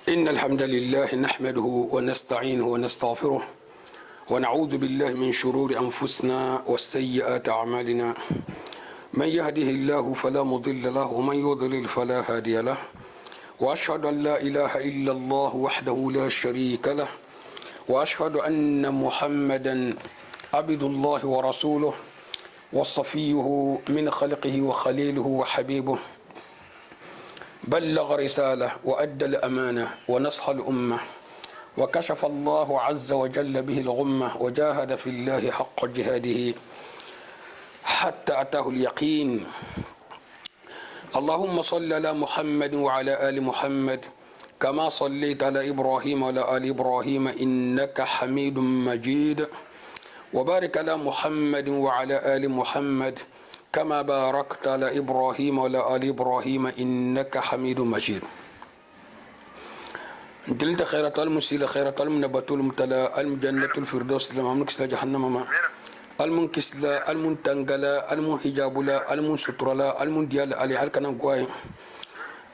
إن الحمد لله نحمده ونستعينه ونستغفره ونعوذ بالله من شرور أنفسنا والسيئات أعمالنا. من يهده الله فلا مضل له ومن يضلل فلا هادي له، وأشهد أن لا إله إلا الله وحده لا شريك له، وأشهد أن محمدا عبد الله ورسوله وصفيه من خلقه وخليله وحبيبه، بلغ رسالة وأدى الأمانة ونصح الأمة وكشف الله عز وجل به الغمة وجاهد في الله حق جهاده حتى أتاه اليقين. اللهم صل على محمد وعلى آل محمد كما صليت على إبراهيم وعلى آل إبراهيم إنك حميد مجيد، وبارك على محمد وعلى آل محمد كما باركت على إبراهيم وعلى آل إبراهيم إنك حميد مجيد. دلت خيرات المسيلة خيرات المنبت المتلا المجنة الفردوس لما منكسلا جهنم ما المنكسلا المنتنقلا المنحجابلا المنسترلا المنديال علي هالكنا قواي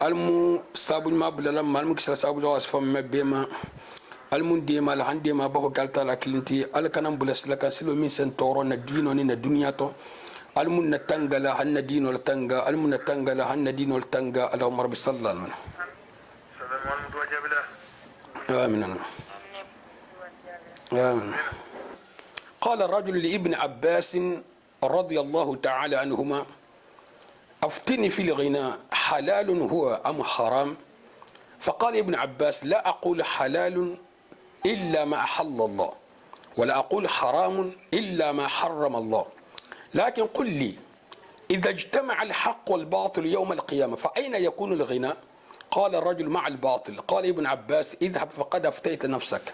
المصاب ما بلا لما المنكسلا صاب جواز فم بما المندي ما لعندي ما بهو قالتا لكلنتي الكنا بلس لك سلو من سنتورو ندينو نين الدنيا تو المن تنقلا هن دين ولا تنقا المن تنقلا هن دين ولا تنقا اللهم رب صلى الله عليه وسلم. آمين. آمين. قال الرجل لابن عباس رضي الله تعالى عنهما: أفتني في الغناء حلال هو أم حرام؟ فقال ابن عباس: لا أقول حلال إلا ما أحل الله، ولا أقول حرام إلا ما حرم الله، لكن قل لي إذا اجتمع الحق والباطل يوم القيامة فأين يكون الغنى؟ قال الرجل: مع الباطل. قال ابن عباس: اذهب فقد أفتيت نفسك.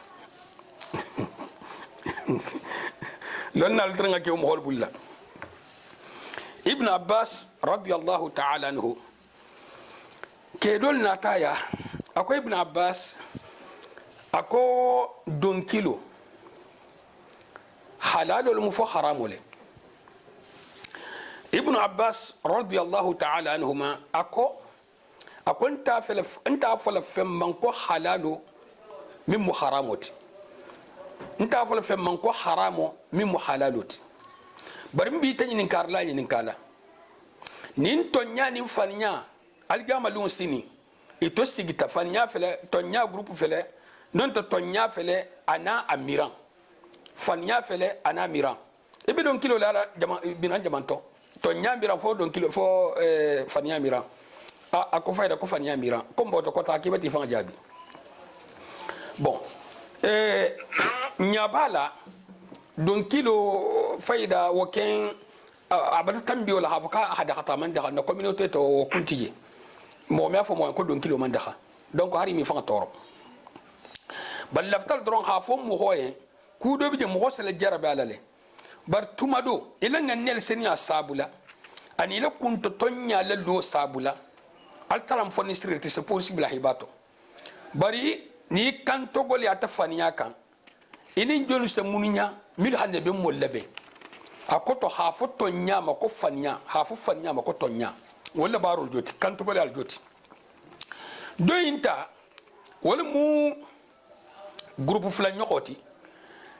لأن الترنك يوم هول بلا. ابن عباس رضي الله تعالى عنه كيدول ناتايا أكو ابن عباس أكو دون كيلو حلال المفو حرام له. ابن عباس رضي الله تعالى عنهما أكو انت افل فم منكو حلالو من حراموتي، انت افل فم منكو حرامو من حلالوتي. برم بيتني نكار لا ينكالا نين تونيا نين فانيا الجاما لون سيني ito sigita fanya fele tonya groupe fele non to tonya fele ana amiran fanya fele ana amiran ibi don kilo la jama binan jamanto tonya amiran fo don kilo fo fanya amiran ako fayda ko fanya amiran ko mboto ko ta kibati fa jabi bon nyabala don kilo fayda woken abata tambio la hafaka hada khata man da na communauté to kuntiye mo me fo mo ko don kilo man da donc hari mi fa toro bal laftal dron ha fo mo hoye ku do bi mo hosale jarabe alale bar tumado ila nganel senya sabula ani la kunto tonya la lo sabula altaram fo nistirti c'est possible hibato bari ni kanto gol ya tafaniya kan ini jolu se mununya mil hande be mo lebe akoto hafu tonya ma ko faniya hafu faniya ma ko tonya wala barul joti kanto gol al joti doyinta wala mu groupe fla nyokoti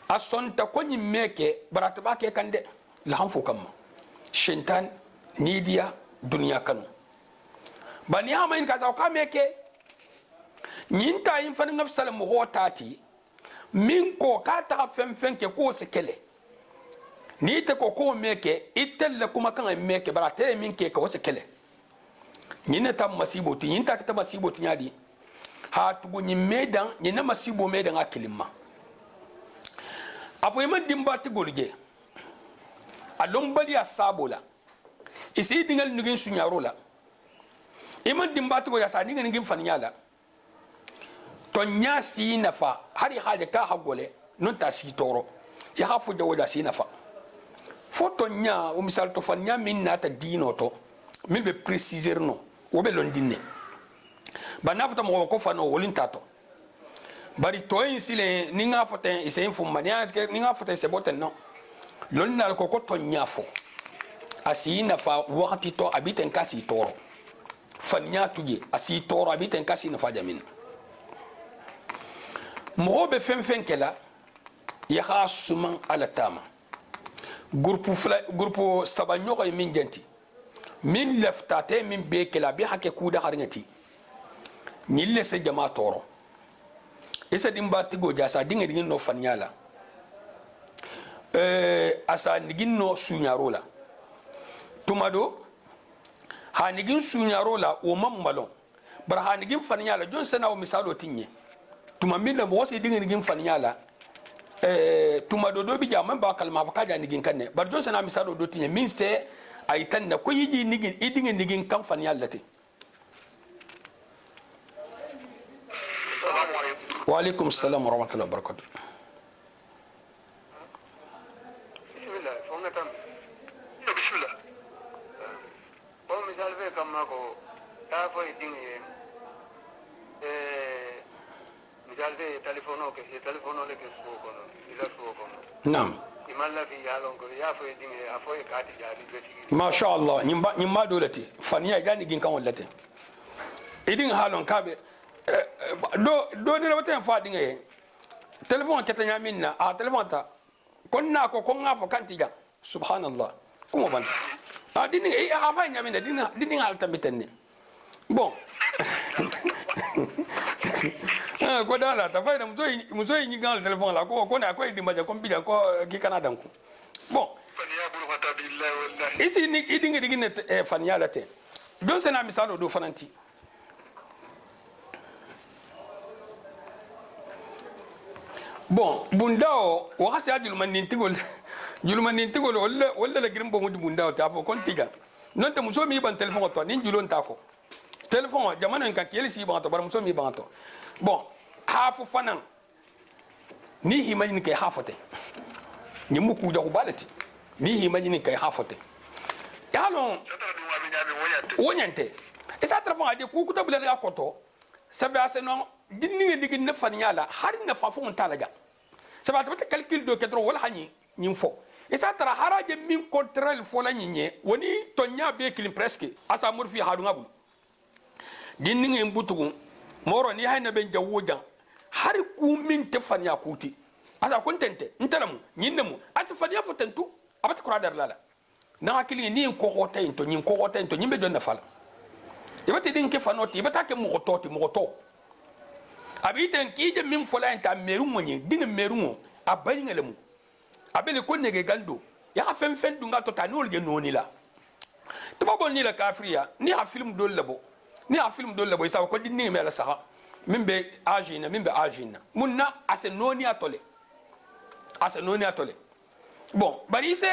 asonta ko nyi meke barata ba ke kande la hanfo kam shintan nidia dunya kanu bani ama in kaza ka meke nyinta yin fan ngaf salam ho tati min ko ka ta fem ke ko sekele ni te ko meke itelle kuma kan meke barate min ke ko sekele nyine tam masiboti nyinta ta masiboti nyadi ha tugu nyi medan nyina masibo medan akilimma afo yman dimbati golje alon bali asabola isi dingal nugin sunyarola iman dimbati go yasa ninga ngin fanyala tonya si nafa hari haje ka hagole non ta si toro ya hafu de wada si nafa fo tonya o misal to fanya min nata dino to min be préciser no o be londine banafta mo ko fano wolin tato bari to insile ninga foten ise infumania ninga foten se boten no lonna ko ko tonya fo asi nafa wakati to abiten kasi toro fanya tuje asi toro abiten kasi na fajamin mo be fen kela ya khasuman ala tama groupe sabanyo ko min janti min leftate min be kela bi hakke kuda harngati ñille se jama toro isa dimba tigo jasa dinga dingin no fanyala asa nigin no sunyarola tumado ha nigin sunyarola o mammalo bar ha nigin fanyala jon sana o misalo tinye tuma min mo wasi dinga nigin fanyala tumado do bi jama ba kalma fa kaja nigin kanne bar jon sana misalo do tinye min se ay tan na ko yiji nigin idinga nigin kan fanyala te وعليكم السلام ورحمة الله وبركاته. بسم الله فهمتم بسم الله قوم مثال في كم ماكو تعرفوا الدنيا مثال في تليفونك لك سوقنا إذا سوقنا نعم إما في يالون كل يا في الدنيا أفوي كاتي جالي بس ما شاء الله نيمبا دولتي فنيا جاني جين كم ولتي إدين حالون كابي do ni rabata fa dinga ye telephone keta nyamina a telephone ta konna ko nga fo kantija subhanallah kuma banta a dini e a fa nyamina dini halta mitenne bon ko dala ta fa muso yi ngal telephone la ko na ko di maja ko bija ko ki canada ko bon isi ni idinga digine fanyala te don sena misalo do fananti bon bundao wakasi ya julmanintigol wala la grimbo mudi bundao ta fo kontiga non te muso mi ban telephone to nin julon ta ko telephone jamana kan kiyeli si ban to bar muso mi ban to bon hafu fanan ni himani kay hafote ni muku da kubalati ni himani kay hafote yalon wonyante isa telephone ade ku kutabula ya koto sabe aseno dinni digi ne fanyala har na fa fon talaga sabata bata calcul do ketro wala hani nyim fo isa tara haraje min control fo la nyinye woni tonya be kilim presque asa murfi hadu ngabul dinni ngi butugu moro ni hayna ben jawuja har ku min te fanya kuti asa kontente ntalamu nyinemu asa fanya fo tentu abata kuradar lala na hakili ni ko hota into nyim ko hota into nyimbe don na fala ibati din ke fanoti ibata ke mu goto abiten kije min fola enta merungo nyi dinga merungo abayinga lemu abele ko nege gando ya fen dunga to tanol ge noni la to babo ni la kafriya ni ha film dol labo isa ko dinni me la saha min be ajina munna ase noni atole bon bari se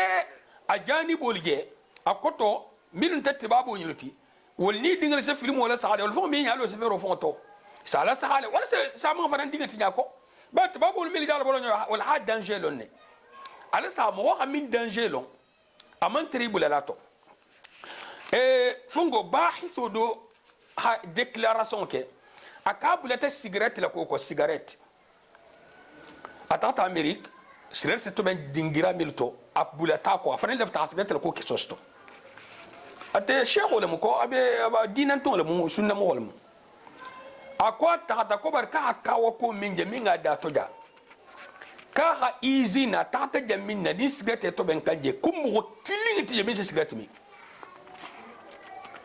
ajani bolje akoto milun tatti babo nyuti wol ni dinga se film wala saha wol fo mi nyalo se fero fonto sala sahale wala se sama fanan digati nyako bat babul mili dal bolo wala ha danger lonne ala sa mo wa min danger lon aman tribula lato fungo bahiso do ha déclaration ke akabula ta cigarette la ko cigarette atata amerique cigarette c'est to ben dingira milto abula ta ko fanan lefta cigarette la ko ke sosto ate cheikh wala mo ko abe dinan to la mo sunna mo wala mo akwa tata ko barka akawa ko minje minga da toja ka ha easy na tata jamin na ni sigate to ben kanje kumu kilingiti jamin sigate mi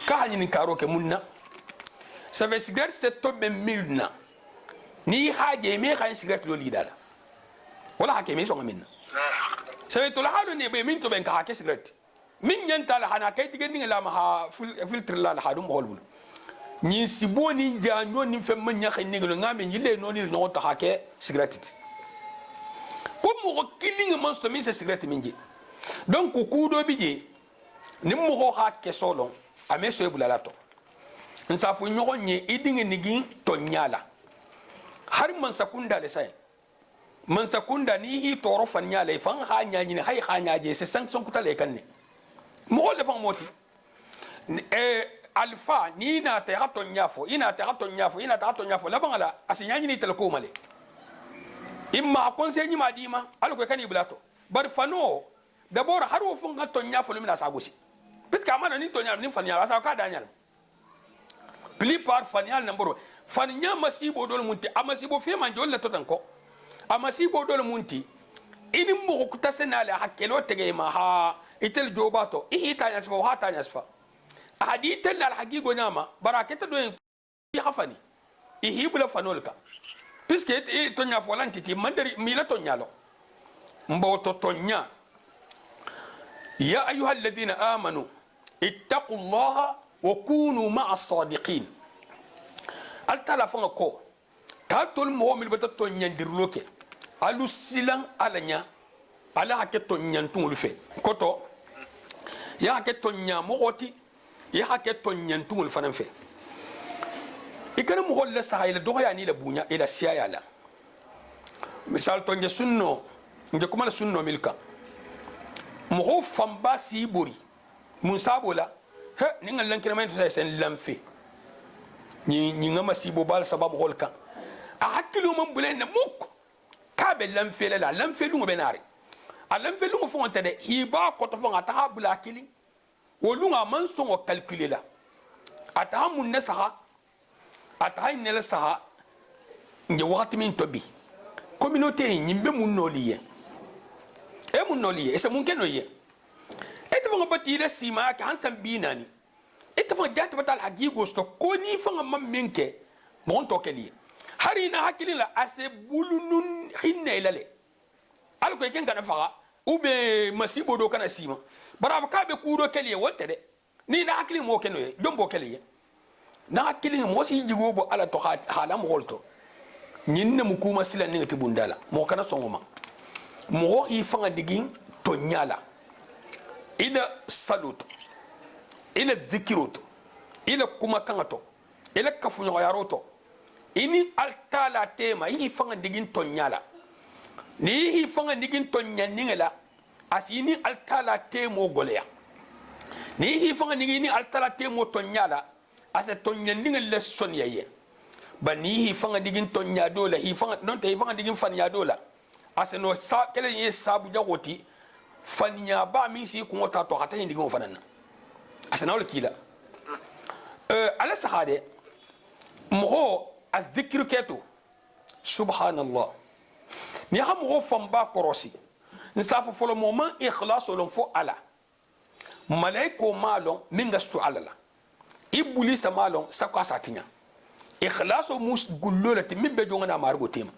ka ni karo ke munna ça veut sigate c'est to ben milna ni haje me kan sigate lo lidala wala hake me so minna ça veut to la hado ne be min to ben ka hake sigate min nyanta la hana kay digen la ma ha filtre la hadum holbul ni siboni janyo ni fe manya khani ngelo ngame nyile no ni no ta hake cigarette ko mo killing monster min se cigarette minji donc ku do bije ni mo ho hake solo ame so ebula to nsa fu nyogo nye idinge nigi to nyala har man sakunda le sai man sakunda ni hi toro fan nyala fan ha nyanyi ni hay ha nyaje se sanction kutale kanne mo le fan moti alfa ni na te hato nyafo ina te hato nyafo la bangala asinyanyi ni telko male imma konse nyi madima alko kani blato bar fano d'abord haro fun hato nyafo lumina sagosi puisque amana ni to nyal ni fanyal asa ka danyal pli par fanyal namboro fan nya masibo dol munti amasibo fe man jolla to tan ko amasibo dol munti ini mo ko tasenale hakelo tege ma ha itel jobato ihita yasfa wa hata yasfa hadi tel al haqiqo nyama baraketa do yi khafani ihibula fanolka puisque to nya folanti ti mandari mila to nyalo mbo to nya ya ayuha alladhina amanu ittaqullaha wa kunu ma'a as-sadiqin al talafon ko tatol mo mi bata to nyandirloke alu silan alanya ala hakke to nyantungul fe koto ya hakke to nyamoti ya hakke to nyantungul fanan fe ikana mo holle sahayla do ya ni la bunya ila siya la misal to nge sunno nge kuma sunno milka mo ho famba si buri mun sabola he ni ngal lankira men to sen lamfi ni ngama sibo bal sababu holka a hakkilu man bulen na muk ka be lamfi la lamfi lungo benari a lamfi lungo fonta de hiba ko to fonga ta bula kili wo lunga man songo calculer la ata mun nasaha ata ne la saha nge wakati min tobi communauté nyimbe mun noliye e mun noliye e se mun kenoye e to fonga batile sima ka hansan binani e to fonga jati batal hagigo sto ko ni fonga mam minke mon to keliye hari na hakili la ase bulunun hinne ilale al ko ken kana faga ube masibo do kana sima bara ka be kudo keliye wolte de ni na hakili mo kenoye dombo keliye na hakili mo si jigo bo ala to halam holto nyinne mu kuma sila ni tibundala mo kana songoma mo yi fanga digin to nyala ila salut ila zikirut ila kuma kangato ila kafunyo yaroto ini altala tema yi fanga digin to nyala ni yi fanga digin to nyanningela asini altala temo goleya ni yi fanga digin ni altala temo to nyala asa to nyanningel le sonyaye bani hi fanga digin to nyadola hi fanga non te fanga digin fan nyadola asa no sa kele yi sabu jagoti fan nya ba mi si ko ta to hata digin mo fanana asa nawle kila ala sahade mo الذكر كيتو سبحان الله نيهم هو فمبا كروسي نسافو فلو مومن إخلاص ولون فو على ملايكو مالون من غستو على لا إبوليس مالون ساكو ساتينيا إخلاص وموس غلولة من بجونا مارغو تيم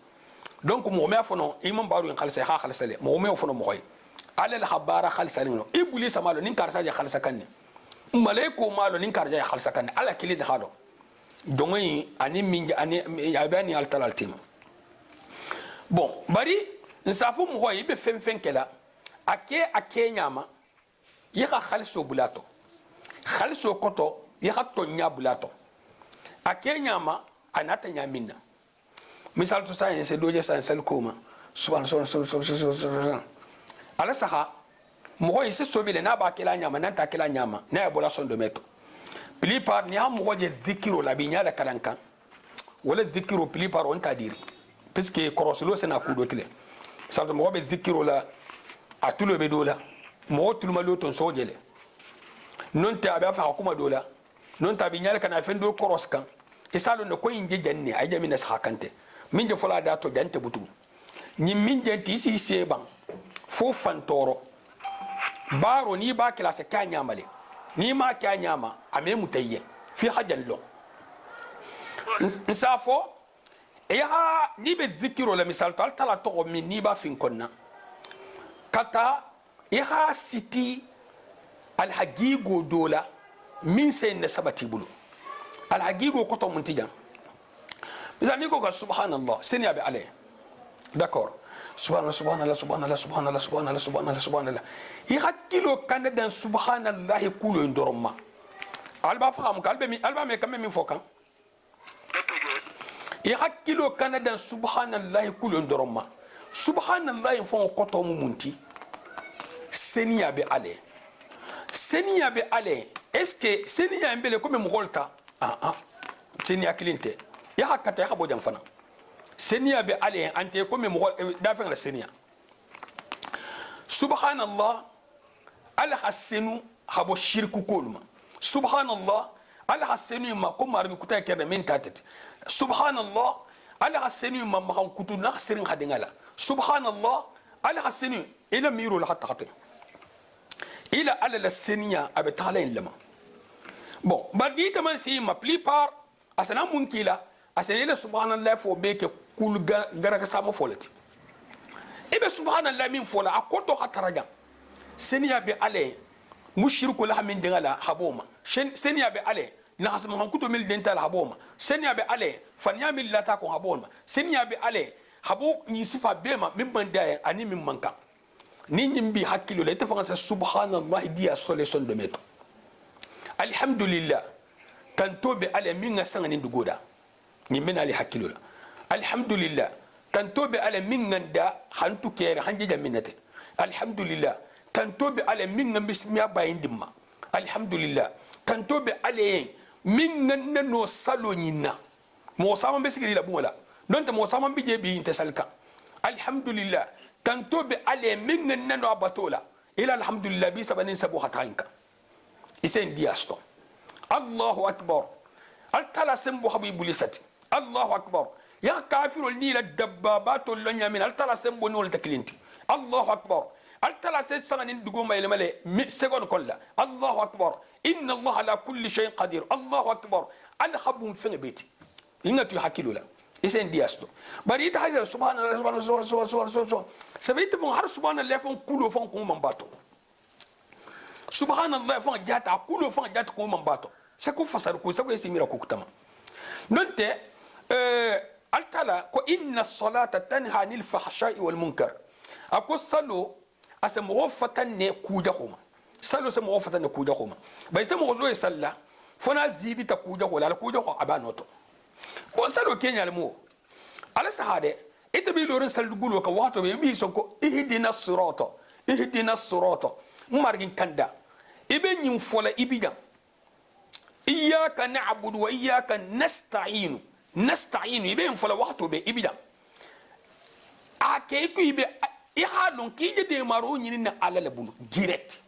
دونك مومي فنو إيمان بارو إن خلصي خا خلصي مومي فنو موي على الحبارة خلصي نو إبوليس مالون نين كارسا جا خلصا كني ملايكو مالون نين كارجا خلصا كني على كليد حالو dongoyi ani minja ani abani altalaltim bon bari nsafu mo hoyi be fem kela ake nyama yaka khalso bulato khalso koto yaka to nya bulato ake nyama anata nyaminna misal to science doje science koma subhan ala saha mo hoyi se sobile na ba kela nyama nan ta kela nyama na bola sondo meto plupart ni am ko je zikiro la binya la kalankan wala zikiro plupart on tadiri puisque koroslo sena kudo tile salto mo be zikiro la atulo be dola mo tulma lo ton sojele non ta ba fa kuma dola non ta binya la kana fendo koros kan isalo ne ko inje janne ay jamina sakante min je fola da to jante butu ni min je ti si seban fo fantoro baro ni ba klase kanya male ni ma kya nyama ame mutayye fi hajan lo nsafo ya ni be zikiro la misal to altala to min ni ba fin konna kata ya siti al hagigo dola min sai na sabati bulu al hagigo ko to muntijan misal ni ko subhanallah seni abi ale d'accord subhanallah ihakilo kanadan subhanallah kulo ndoroma alba faham kalbe mi alba me kamme min fokan ihakilo kanadan subhanallah kulo ndoroma subhanallah fon koto munti seniya be ale est-ce que seniya mbele comme mugolta seniya kilinte ya hakata ya bojan fana seniya be ale ante ko me mo dafa la seniya subhanallah al hasinu habo shirku kulma subhanallah ala hasenu ma ko marbi kuta kerde min tatet subhanallah ala hasenu ma ma kutu na sirin hadingala subhanallah ala hasenu ila miro la hatta khatim ila ala la senia abe talen lama bon badi taman si ma plupart asana mun kila asana ila subhanallah fo be ke kul garaga sama folati ibe subhanallah min fola akoto hataraja senia be ale mushriku la min dingala haboma senia be ale na hasma han kuto mil dental haboma senia be ale fanya mil lata ko haboma senia be ale habo ni sifa bema min banda ani min manka ni nyimbi hakilo la tafa sa subhanallah dia sole son de meto alhamdulillah tanto be ale min ngasanga ni dugoda ni min ali hakilo la alhamdulillah tanto be ale min nganda hantu kere hanje jaminate alhamdulillah tanto be ale min ngamismiya bayindimma alhamdulillah tanto be ale min nganda no salo nyina mo sama be sigiri la bumala non te mo sama bi je bi inte salka alhamdulillah tanto be ale min nganda no abatola ila alhamdulillah bi sabanin sabu hatainka isen diasto allahu akbar altala sembo habibu lisati allahu akbar ya kafirul ni la dabbabatul lanya min altala sembo nol taklinti allahu akbar altala se sanganin dugo may male mi segon kolla allahu akbar inna allah ala kulli shay'in qadir allahu akbar alhabum fi beti ingatu hakilula isen diasto bari ita hajar subhanallah subhanallah sabita fon har subhanallah fon kulo fon ko mambato subhanallah fon jata kulo fon jata ko mambato sako fasar ko sako esimira ko kutama nonte altala ko inna as-salata tanha anil fahsha'i wal munkar ako salo asamo fatan ne kuja homa salo samo fatan ne kuja homa bai samo lo salla fona zibi ta kuja hola la kuja ho abanoto bo salo kenya almo ala sahade ite bi lorin sal gulo ka wato be bi sonko ihdina sirata margin kanda ibe nyim fola ibiga iyyaka na'budu wa iyyaka nasta'inu ibe fola wato be ibida ake ku ibe ihadon kije de maro nyini na alala bulu direct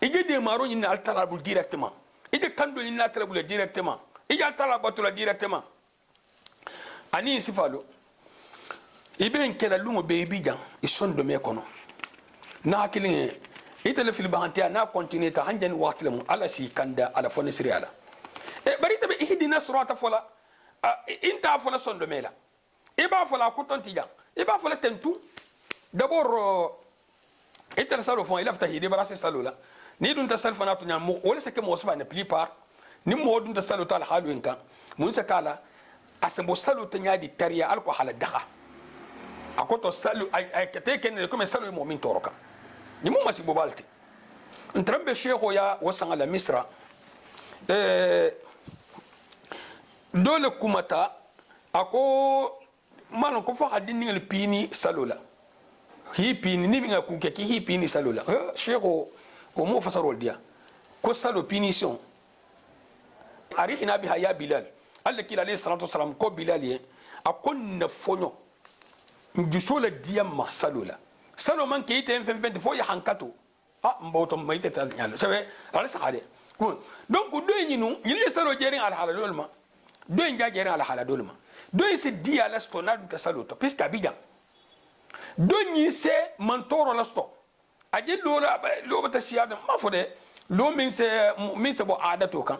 ije de maro nyini na altala bulu directement ije kando nyini na altala bulu directement ije altala batula directement ani sifalo ibe nkela lungo be ibida isondo me kono na kilin itele fil bahantia na continue ta hanjani watlemu ala si kanda ala fone siri ala bari tabe ihdina sirata fola inta fola sondo mela iba fola kutontiya iba fola tentu d'abord itele salo fon ilafta hidi barase salo la ni dun ta sal fana to nyam wala se ke mo sfa ne plupart ni mo dun ta salo tal halu inka mun se kala asabo salo to nyadi tariya alko hala dakha akoto salo ay kete ken comme salo mo min toroka ni mo masi bobalti ntrambe sheikho ya wasanga la misra dole kumata ako mano ko fa hadini el pini salula hi pini ni binga ku ke hi pini salula sheikho o mo fasarol dia ko salo punition arihina biha ya bilal alla kila alayhi salatu wasalam ko bilal ye akon na fonyo njusola diamma salula salo man ke ite fem fo ya hankato mboto mayte tal nyalo sabe ala sahade donc do nyinu nyille salo jeri ala hala dolma do nja jeri ala hala dolma do se dia la sto na ta salo to piska bidan do nyi se mantoro la sto aje lo bata siyada ma fode lo min se bo adato kan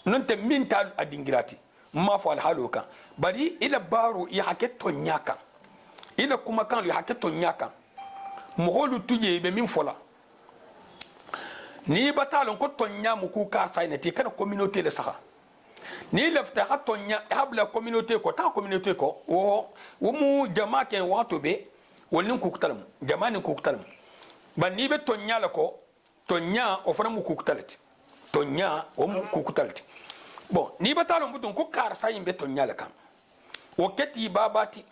non te min ta adingirati ma fo al halo kan bari ila baro ya haketo nyaka ila kuma kan lo haketo nyaka moholu tuje be min fola ni batalon ko tonya mu ku ka sainati kana communauté le saha ni lafta hatonya habla communauté ko ta communauté ko wo mu jama ken wato be wolin ku kutalam jama ni ku kutalam ban ni be tonya la ko tonya o fana mu ku kutalati tonya o mu ku kutalati bon ni batalon butun ko kar sayin be tonya la kan o keti babati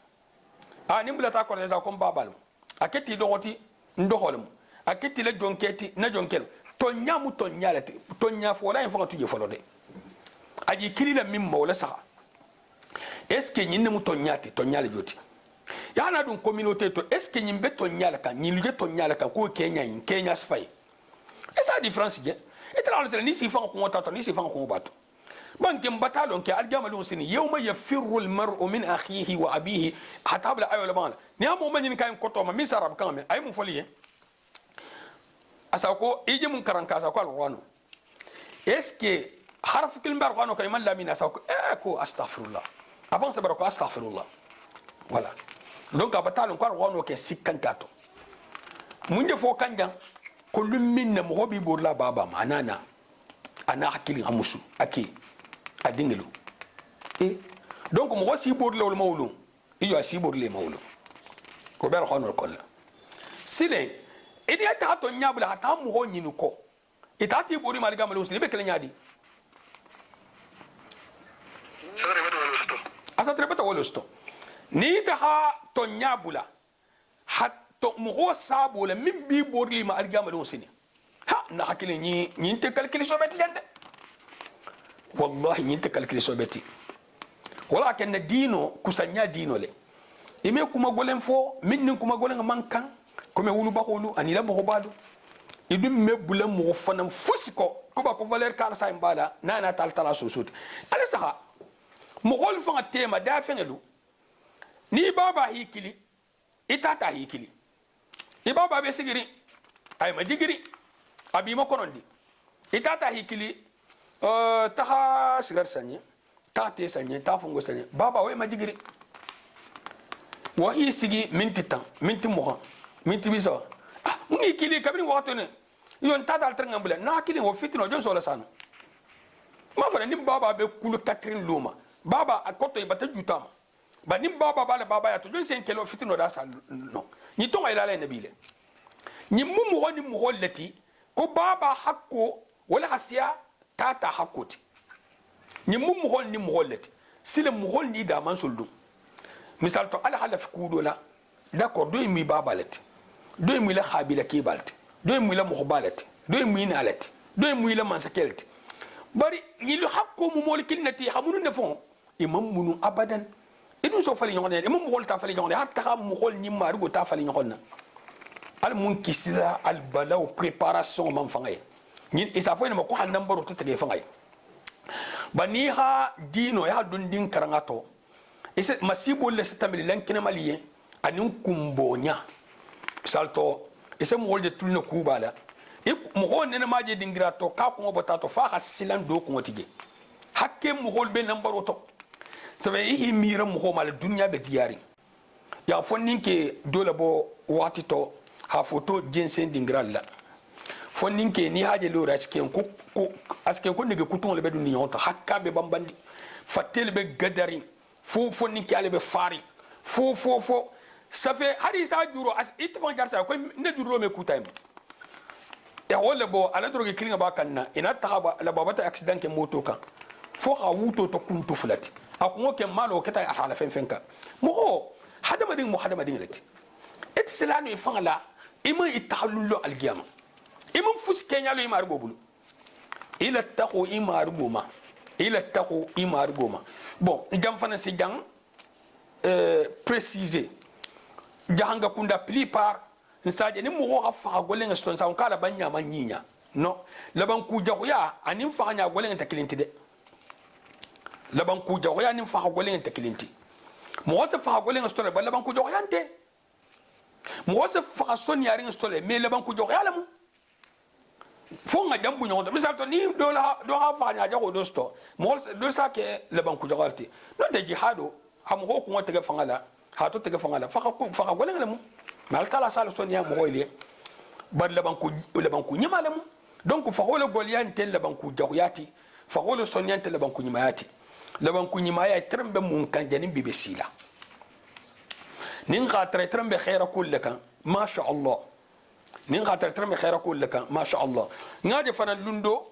ni mbula ta ko za ko babal aketi dogoti ndoholum aketi le jonketi na jonkel tonya mu tonya la tonya fola en fanga tuje folode aji kilila min mawla sa est ce que nyinne mu tonya ti tonya la joti ya na dun communauté to est ce que nyimbe tonya la kan nyiluje tonya la kan ko Kenya sfay et ça différence je itala ala ni sifan ko tato ni sifan ko bato ban kem batalon ke aljamalun sini yawma yafirru almar'u min akhihi wa abihi hatta bla ayo labana ni amo man kan ko to ma min sarab kan me ay mun foliye asako ije mun karanka asako alwano est-ce que harf kilmar qano kay man la min asako ko astaghfirullah avant ça barako astaghfirullah voilà donc abatalon ko alwano ke sikkan tato mun je fo kanjang ko lummin na mo hobi borla baba manana ana hakili amusu aki adingelu donc mo go si borle wol mawlu iyo si borle mawlu ko ber khonor kolla sile idi ata to nyabula ata mo ho nyinu ko itati bori malga malo sile be kala nyadi asa trebata wolosto ni ta ha to nyabula hatto mo go sabula min bi borli ma alga malo sile ha na hakili ni te calcul so beti jande والله ينت كالكلي سوبتي ولكن الدينو كسانيا دينو لي إمي كما قولن فو منن كما قولن مانكان كما ولو باقولو أني لا مغبالو إدو مبولا مغفنا فسكو كوبا كوفالير كار سايم بالا نانا تالتالا سوسوت ألي سخا مغول فان التيمة دافن لو ني بابا هيكلي إتاتا هيكلي إي بابا بيسيجري أي ما جيجري أبي ما كوروندي إتاتا هيكلي taha sigar sanye ta te sanye ta fungo sanye baba we ma digiri wa hi sigi minti tan minti moha minti bisa mungi kili kabri wato ne yon ta dal tranga bula na kili wo fitino jon so la sanu ma fa ni baba be kulu katrin luma baba akoto ibata jutama ba ni baba bala baba ya to jon sen kelo fitino da sal no ni to ila la nabile ni mumu woni mu hollati ko baba hakko wala hasiya tata hakoti ni mum hol ni molleti sile mu hol ni da man soldu misal to ala hala fikudo la d'accord do mi babalati do mi la khabila kibalti do mi la muhbalati do mi nalati do mi la mansakelti bari ni lu hakko mu mol kilnati hamunu ne fon imam munu abadan idun so fali nyone imam hol ta fali nyone hatta mu hol ni marugo ta fali nyone al mun kisila al balaw préparation man fangay ni isa fo ni mako hannan baro to tege fangay bani ha dino ya dun din karangato isa masibo le sitamili lankina maliye anin kumbonya salto isa mo wolde tulno kubala mo honne na maje dingira to ka ko botato fa hasilan do ko tige hakke mo holbe nan baro to sabe yi mira mo mal dunya be diyari ya fonninke dole bo watito ha photo jensen dingira la fonninke ni haje lo rasken ko aske ko nege kuton le be dun nyonto hakka be bambandi fatel be gadari fo fonninke ale be fari fo ça fait hari sa duro as itfan jarsa ko ne duro me kutayma ya wala bo ala droge kilinga ba kanna ina tahaba la babata accident ke moto kan fo ha wuto to kuntu fulati akko ke malo keta ala fenka mo hadama ding lati et silano ifangala ima itahallulu alqiyama ima fus kenya lo ima arbobulu ila taqu ima arboma bon jam fana si jang préciser jahanga kunda plupart nsaje ni mo ha fa golen ston sa kala banya manyinya no laban ku jahuya anin fa nya golen ta kilinti de laban ku jahuya anin fa golen ta kilinti mo wasa fa golen ston ba laban ku jahuya ante mo wasa fa son yarin ston me laban ku jahuya lamu fo nga jambu nyondo misal to ni do ha fa nya jaho do sto mo do sa ke laban ku jahuya no de jihado ham ho ku ngote ga fangala ha to tege fangala fa golen lamu mal tala sal sonia mo goyle bar laban ku nyima lamu donc fa holo golyan tel laban ku jawyati fa holo sonia tel laban ku nyimayati laban ku nyimaya trembe mun kan janin bibe sila nin khatra trembe khaira kullaka ma sha Allah nin khatra trembe khaira kullaka ma sha Allah ngaje fanan lundo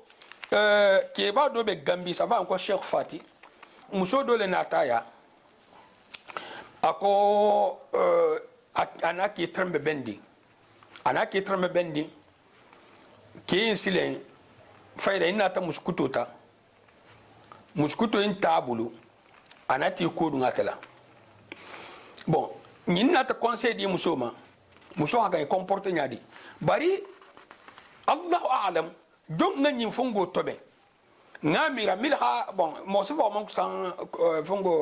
ke ba do be gambi ça va encore Cheikh Fati muso do le nataya ako anaki trembe bendi ke silen fayda inata muskuto in tabulu anati kodu ngatela bon nyinna ta conseil di muso haka comporte nyadi bari Allahu a'lam donc ngani fongo tobe na mira milha bon mo se fo mon san fongo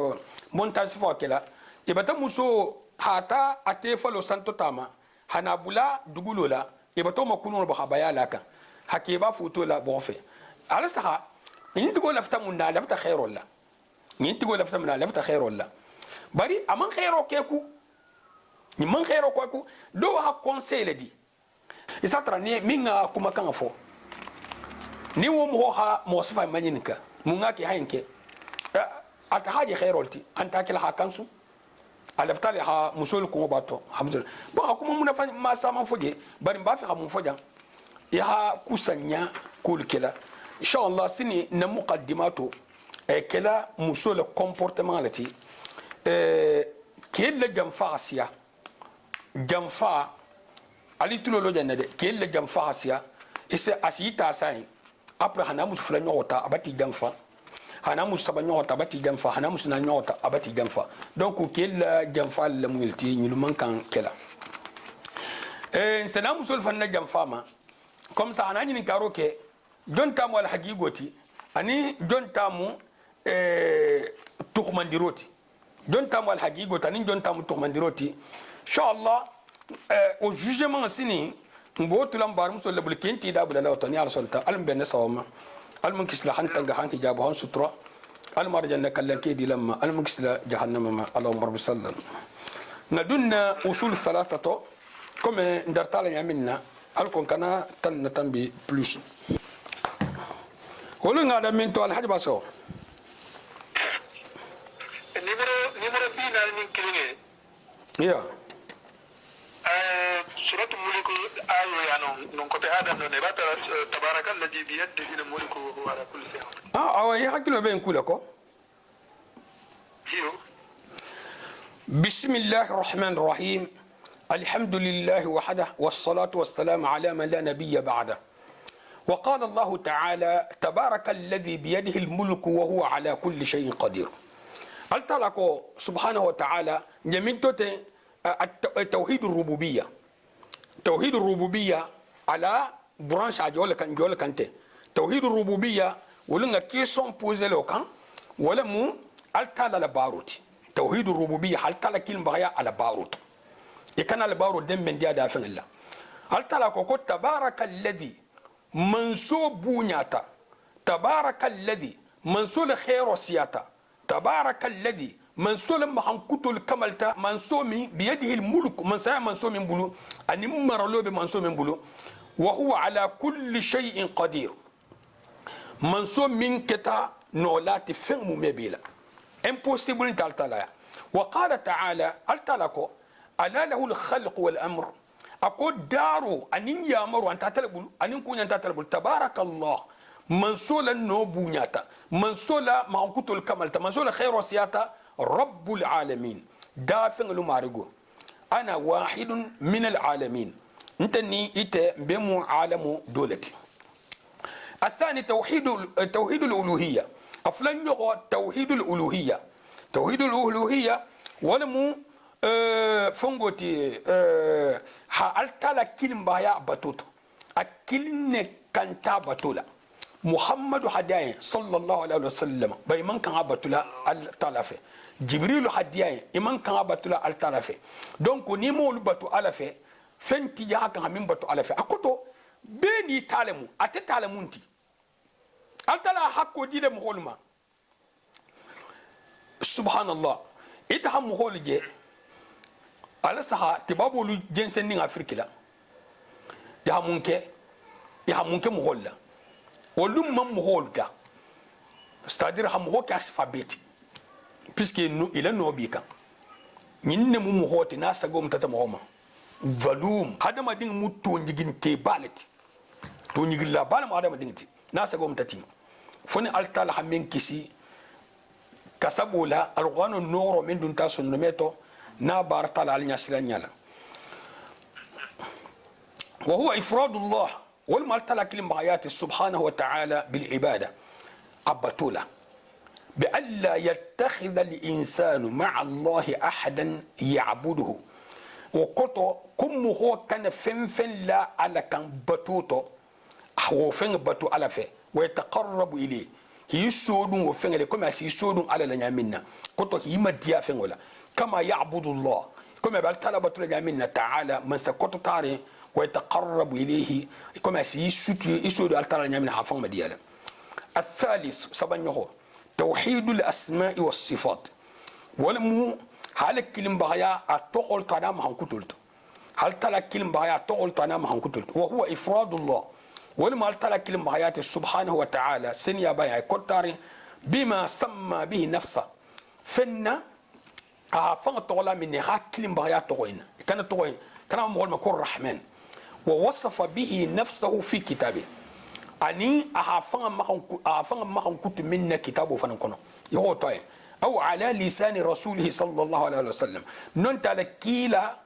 montage fo kela e bata muso hata ate falo santo tama hanabula dugulola e bato makuno ba bayala kan hakiba futo la bonfe ala saha ni digo lafta mun na lafta khairullah ni digo lafta mun na lafta khairullah bari aman khairo keku ni man khairo ko do ha conseil di isatra ni minga kuma kan fo ni wo mo ha mo sifa maninka munga ki haynke ata haji khairolti anta kila ha kansu alaftali ha musul ko bato hamdul ba kuma mun fa ma sama foje bari ba fi ha mun fojan ya ha kusanya kul kila inshallah sini na muqaddimato kila musul comportement lati kella jamfa asiya jamfa ali tulo lo janade kella jamfa asiya ise asita sai après hana musu fula nyota abati jamfa hana musu saba nyota abati jamfa hana musu na nyota abati jamfa donc kella jamfa la multi nyulu mankan kela sana musu fanna jamfa ma comme ça hana ni karoke don tamu al hagigoti ani don tamu tukhmandiroti don tamu al hagigoti ani don tamu tukhmandiroti inshallah au jugement sini mbotu lambar muso lebul kenti da bula lawta ni al sulta al ben sawma al munkisla han tanga han hijabu han sutra al marjanna kallan kedi lamma al munkisla jahannama ma allahumma rabbi sallam nadunna usul thalathatu comme ndartala yamina al kon kana tan tambi plus wolu ngada min to al hajba so numéro bi na ni kilinge yeah سورة الملك آية يعني نقطة هذا إنه نبات تبارك الذي بيده الملك وهو على كل شيء. هي حكي له بين كلكم. بسم الله الرحمن الرحيم الحمد لله وحده والصلاة والسلام على من لا نبي بعده وقال الله تعالى تبارك الذي بيده الملك وهو على كل شيء قدير. التلاكو سبحانه وتعالى جميلته توحيد الربوبية توحيد الربوبية على برانش جول كانت توحيد الربوبية ولنا كيسون بوزي لو كان ولا مو التالا لباروت توحيد الربوبية التالا كلمة بغيا على باروت يكن على باروت دم من ديا دافن الله التالا كوكو تبارك الذي منسوب بنياتا تبارك الذي منسول خير وسياتا تبارك الذي منسول ما هنكتل كملتا منسومي بيده الملك منسا منسوم من بلو أن مرلو بمنسوم من بلو وهو على كل شيء قدير منسوم من كتا نولات فهم مبيلا impossible تالتالا وقال تعالى التلاكو ألا له الخلق والأمر أقول دارو أن يامروا أن تتلبل أن يكون أن تتلبل تبارك الله منسول النوبونياتا منسول ما هنكتل كملتا منسول خير وسياتا رب العالمين دافن لمارغو انا واحد من العالمين انتني بمو عالم دولتي الثاني توحيد الالوهيه افلان يغو توحيد الالوهيه توحيد الالوهيه ولمو فنغوتي ها التلا كلمه يا باتوت اكلن كانتا باتولا محمد هداي صلى الله عليه وسلم باي من كان باتولا التلافه جبريل هداي من كان باتولا التلافه دونك ني مول باتو الافه فنتي يا كان من باتو الافه اكوتو بني تعلموا اتتعلمونتي التلا حقو دي لمغولما سبحان الله اتهم مغولجي على صحه تبابو جنسن ني افريكلا يا مونكي مغولا ولم مغولغا c'est-à-dire ham ho ka alphabet puisque nous il est nobika ñinne mu mu hoti na sagom tata mo volume hadama ding mu to njigin te balati to njigin la bal mo hadama ding ti na sagom tati foni altal hamen kisi kasabola alqano noro men dun tasun no meto na bartal al nyasla nyala wa huwa ifradullah والمالتلا كلمة آيات سبحانه وتعالى بالعبادة أبطولة بألا يتخذ الإنسان مع الله أحدا يعبده وقطو كم هو كان فنفن لا على كان بطوتو هو فين باتو على في ويتقرب إليه هي سودون وفين اللي كم يسي سودون على لنا منا كتو هي مديا فين ولا كما يعبد الله كما بالطلبة لنا منا تعالى من سكوت تاري ويتقرب إليه كم يسي سود على لنا منا عفوا مديا. الثالث سبعه توحيد الأسماء والصفات ولمو هل كلمة بهايا أتقول تنا ما هنقولت هل تلا كلمة بهايا أتقول تنا ما هنقولت وهو إفراد الله ولما هل تلا كلمة بهايا سبحانه وتعالى سنيا بهايا كتاري بما سمى به نفسه فنا أفهم تقول من نها كلمة بهايا تقولين كان تقولين كان مقول مكون الرحمن ووصف به نفسه في كتابه أني أفهم ما هم كتب منا كتابه فنكونه يهو طيب أو على لسان رسوله صلى الله عليه وسلم ننت على كيلا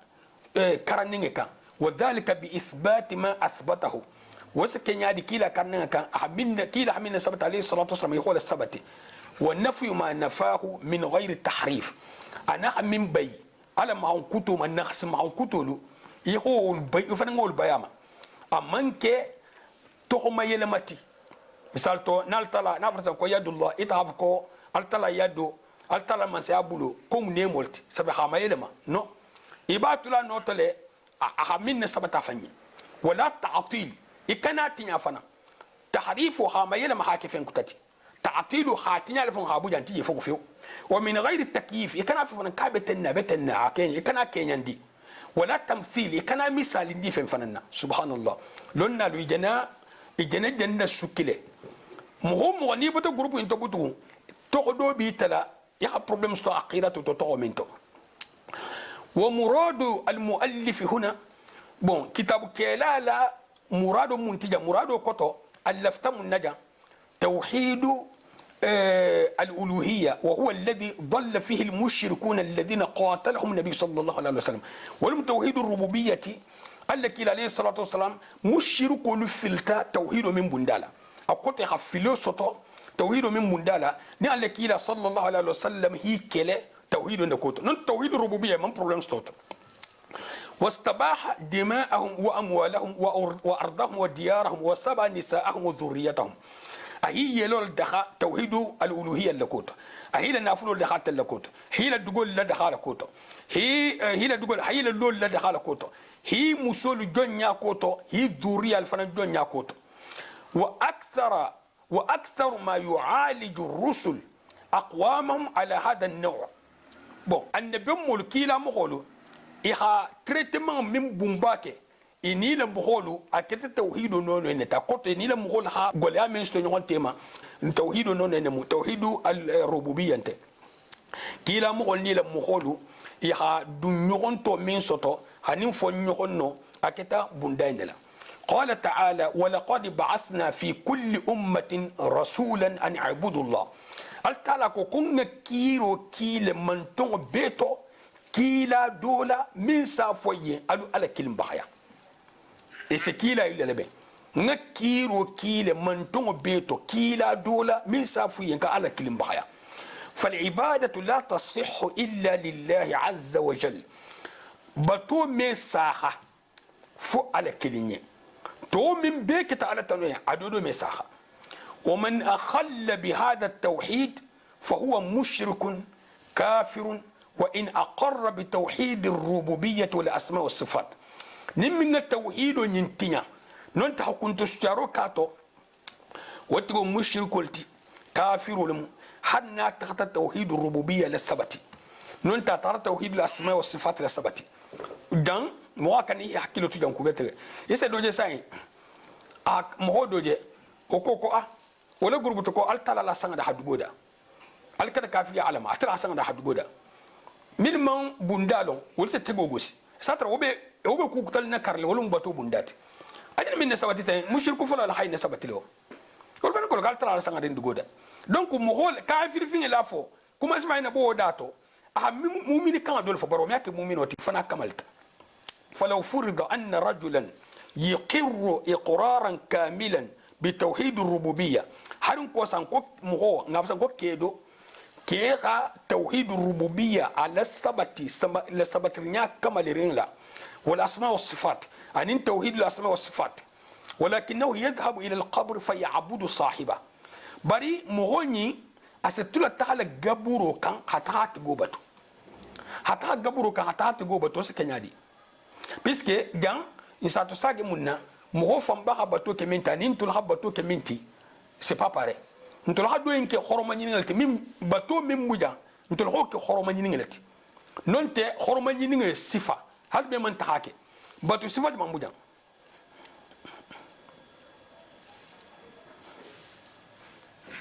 كرنينك وذلك بإثبات ما أثبته وسكن يادي كيلا كرنينك أحملنا كيلا حملنا سبت عليه الصلاة والسلام يقول السبت والنفي ما نفاه من غير التحريف أنا من بي على ما هم كتب من نخس ما هم كتب يقول بي فنقول بياما أمانك تهما يلمتي مثال تو نالتلا نافرت كو يد الله إتعرف كو altala yado altala man sa bulo kom ne molti sabe xama yelema no ibatula notole a min sabata fanni wala ta'til ikana tinya fana tahrifu xama yelema hakifen kutati ta'tilu hatinya lafon habu janti fo fiu wa min ghairi takyif ikana fa kabetenna betenna aken ikana kenyandi wala tamthil ikana misal ndi fen fanana subhanallah lonna lu ijana janna sukile muhum ni boto groupe into butu تقدو بيتلا يا بروبليم ستو عقيدة تطو منتو ومراد المؤلف هنا بون كتاب كلا لا مراد منتجا مراد كتو ألفت من نجا توحيد الألوهية وهو الذي ضل فيه المشركون الذين قاتلهم النبي صلى الله عليه وسلم ولم توحيد الربوبية التي عليه الصلاة والسلام مشرك لفلتا توحيد من بندالا أقول تخفلو سطو توحيد من مندالا نعلى كيلا صلى الله عليه وسلم هي كلا توحيد نكوت نن توحيد الربوبيه من بروبلم ستوت واستباح دماءهم واموالهم وارضهم وديارهم وسبى نساءهم وذريتهم اهي يلول دخا توحيد الالوهيه اللكوت اهي لنافلو دخا اللكوت هي لدغول لدخا لكوت هي لدغول هي لول لدخا لكوت هي مسول جونيا كوتو هي ذريه الفن جونيا كوتو وأكثر ما يعالج الرسل أقوامهم على هذا النوع. بون النبي ملكي لا مقولو إها تريتمن من بومباكي إني لم بقولو أكيد التوحيد نونو إن تقول إني لم بقول ها قولها من ستونيون تيما التوحيد نونو إن توحيد الربوبية أنت كلا مقول ني لم بقولو إها دنيون تو من سوتو هنين فنيون نو أكيد بوندين لا. قال تعالى ولقد بعثنا في كل أمة رسولا أن اعبدوا الله التالا كون كيرو كيل من تون بيتو كيلا دولا من سافوي ألو على كلمة بحيا إسكيلا إلا لبين نكيرو كيل من تون بيتو كيلا دولا من سافوي على كلمة بحيا فالعبادة لا تصح إلا لله عز وجل بطو من ساخة فو على كلمة تو من بيك على تنويه عدود مساحة ومن أخل بهذا التوحيد فهو مشرك كافر وإن أقر بتوحيد الربوبية والأسماء والصفات نمن التوحيد ينتنيا ننتهى كنت استيارو كاتو وتقول مشرك ولتي كافر لم حنا تحت توحيد الربوبية للثبت ننتهى تحت توحيد الأسماء والصفات للثبت دان مواكن يحكي له تجان كوبته يسأل دوجة ساين مهو دوجة وكوكو ولا غروب تكو ألتلا لا سانغ ده حد جودا ألكذا كافي على ما ألتلا سانغ ده حد جودا من بندالون ولسه تجوجوس ساتر وبي كوكتل نكارل ولون باتو بندات أجل من نسبتي تين مشركو فلا لحي نسبتي له كل فين كل ألتلا لا سانغ ده جودا دونك مهو كافي فين لافو كم اسمعنا بو داتو مؤمن كان دول فبرو مياك مؤمن وتفنا كملت فلو فرض أن رجلا يقر إقرارا كاملا بتوحيد الربوبية هرم كوسان كوك مهو نفسان كوك كيدو كيغا توحيد الربوبية على السبت رنيا كمال رين لا والأسماء والصفات أن توحيد الأسماء والصفات ولكنه يذهب إلى القبر فيعبد صاحبه بري مغني أستلا تعالى جبرو كان حتى تجوبته حتى جبرو كان حتى تجوبته سكنادي بيسكي جان إنساتو ساجي منا مغو فمبا باتو كمنتا نينتو لها باتو كمنتي سي با باري نتو لها دوين كي خروما نينغلتي ميم باتو ميم موجا نتو لها كي خروما نينغلتي نونتي خروما نينغ صفة هل بمن تحاكي باتو صفة ما موجا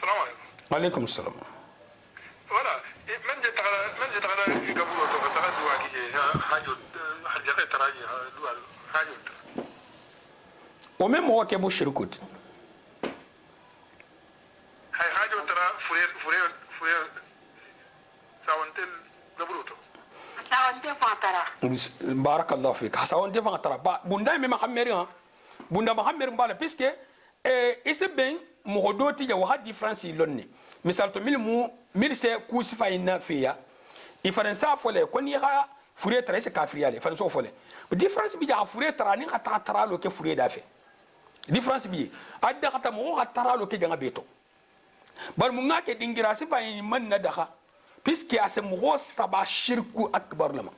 السلام عليكم. عليكم السلام. voilà من جت على قبول وتوقع دوا كي حاجة حاجة تراجع دوا حاجة ومن هو كمو شركوت هاي حاجة ترى فرير ساونتين قبولته ساونتين فاترة بارك الله فيك ساونتين فاترة بوندا مي محمد بوندا محمد مبالا بيسكي إسه بين مهدوتي جا واحد ديفرنس لوني مثال تو ميل سي كوسفا إن فيها إفرنسا فوله كوني ها فرير ترى إسه كافريالي فرنسا فوله ديفرنس بيجا فرير ترى نين حتى ترى لو كفرير دافع ديفرنس بيجي أدى حتى مو حتى ترى لو كجانا بيتو بل مونغا كدينغرا سفا من ندخا بيسكي أسمى مو سبا شركو أكبر لما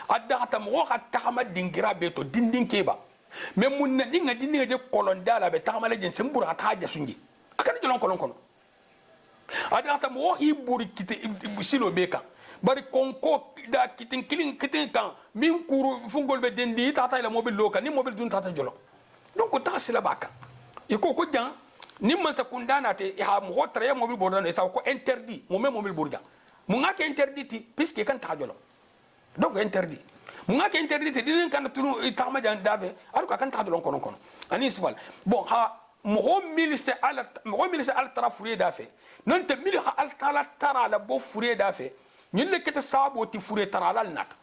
أدى حتى مو حتى حمد دينغرا بيتو دين كيبا mais mun na dinga dinga je kolon dala be tamala je sembur ata haja sunji akani jolon kolon kono ada ta mo hi buri kite silo beka bari konko da kitin kilin kitin kan min kuru fungol be dendi tata la mobil loka ni mobil dun tata jolon donc ta sila baka iko ko jan ni man sa kundana te ha mo tre mobil bordan e sa ko interdit mo me mobil bordan mo ngake interdit puisque kan ta jolon donc interdit munga ke interdit dinin kan tunu tama jan dave aru ka kan ta dolon kono kono ani sifal bon ha mo milise al tara fure dafe non te mil ha al tala tara la bo fure dafe nyille kete sabo ti fure tara lal nata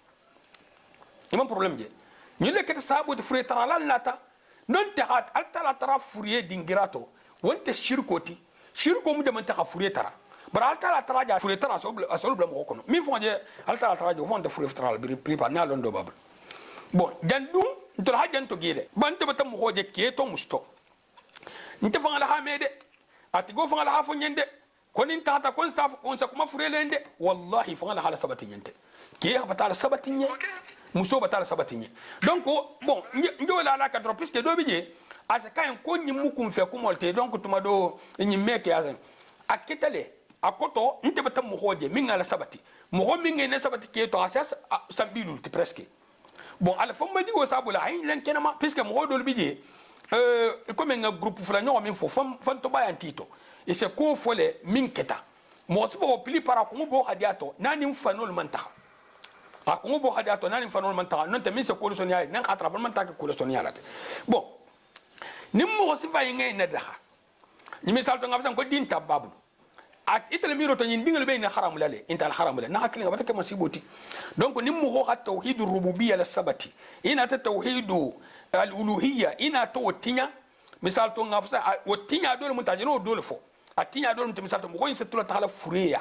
imam problème je nyille kete sabo ti fure tara lal nata non te hat al tala tara fure dingirato wonte shirkoti shirko mu de man ta fure tara bara altala traja fure tara asol blam ko kono min fonje altala traja fonde fure tara bi pripa na londo babul bon jandu to hajan to gele bante batam ko je ke to musto nte fanga la hamede ati go fanga la hafu nyende konin tata kon saf kon sa kuma fure lende wallahi fanga la hala sabati nyente ke ha batala sabati nye muso batala sabati nye donc bon ndo la ka trop puisque do biye asa kan ko nyimu kum fe kumolte donc tuma do nyimeke asen akitale akoto nte bata mohoje minga la sabati moho minga ne sabati ke to asas sambilul ti presque bon ala fomma di wo sabula hay len kenama puisque moho do bidje comme un groupe flanyo min fo fam to bayan tito et c'est ko fole min keta mo sibo pili para ko bo hadiato nani mfanol mantaha ko bo hadiato nani mfanol mantaha non te min se ko sonia nan khatra man mantaka ko sonia lat bon nim mo sifa yinga ne daha ni misal to ngabsan ko din tababu at itel miro to nyin dingal be na haram lale inta al haram lale na hakli ngabata kama siboti donc nim mo hat tauhid rububiyya la sabati ina ta tauhid al uluhiyya ina to tinya misal to ngafsa o tinya dole mun tajino dole fo atinya dole mun misal to mo ko insa tula taala furiya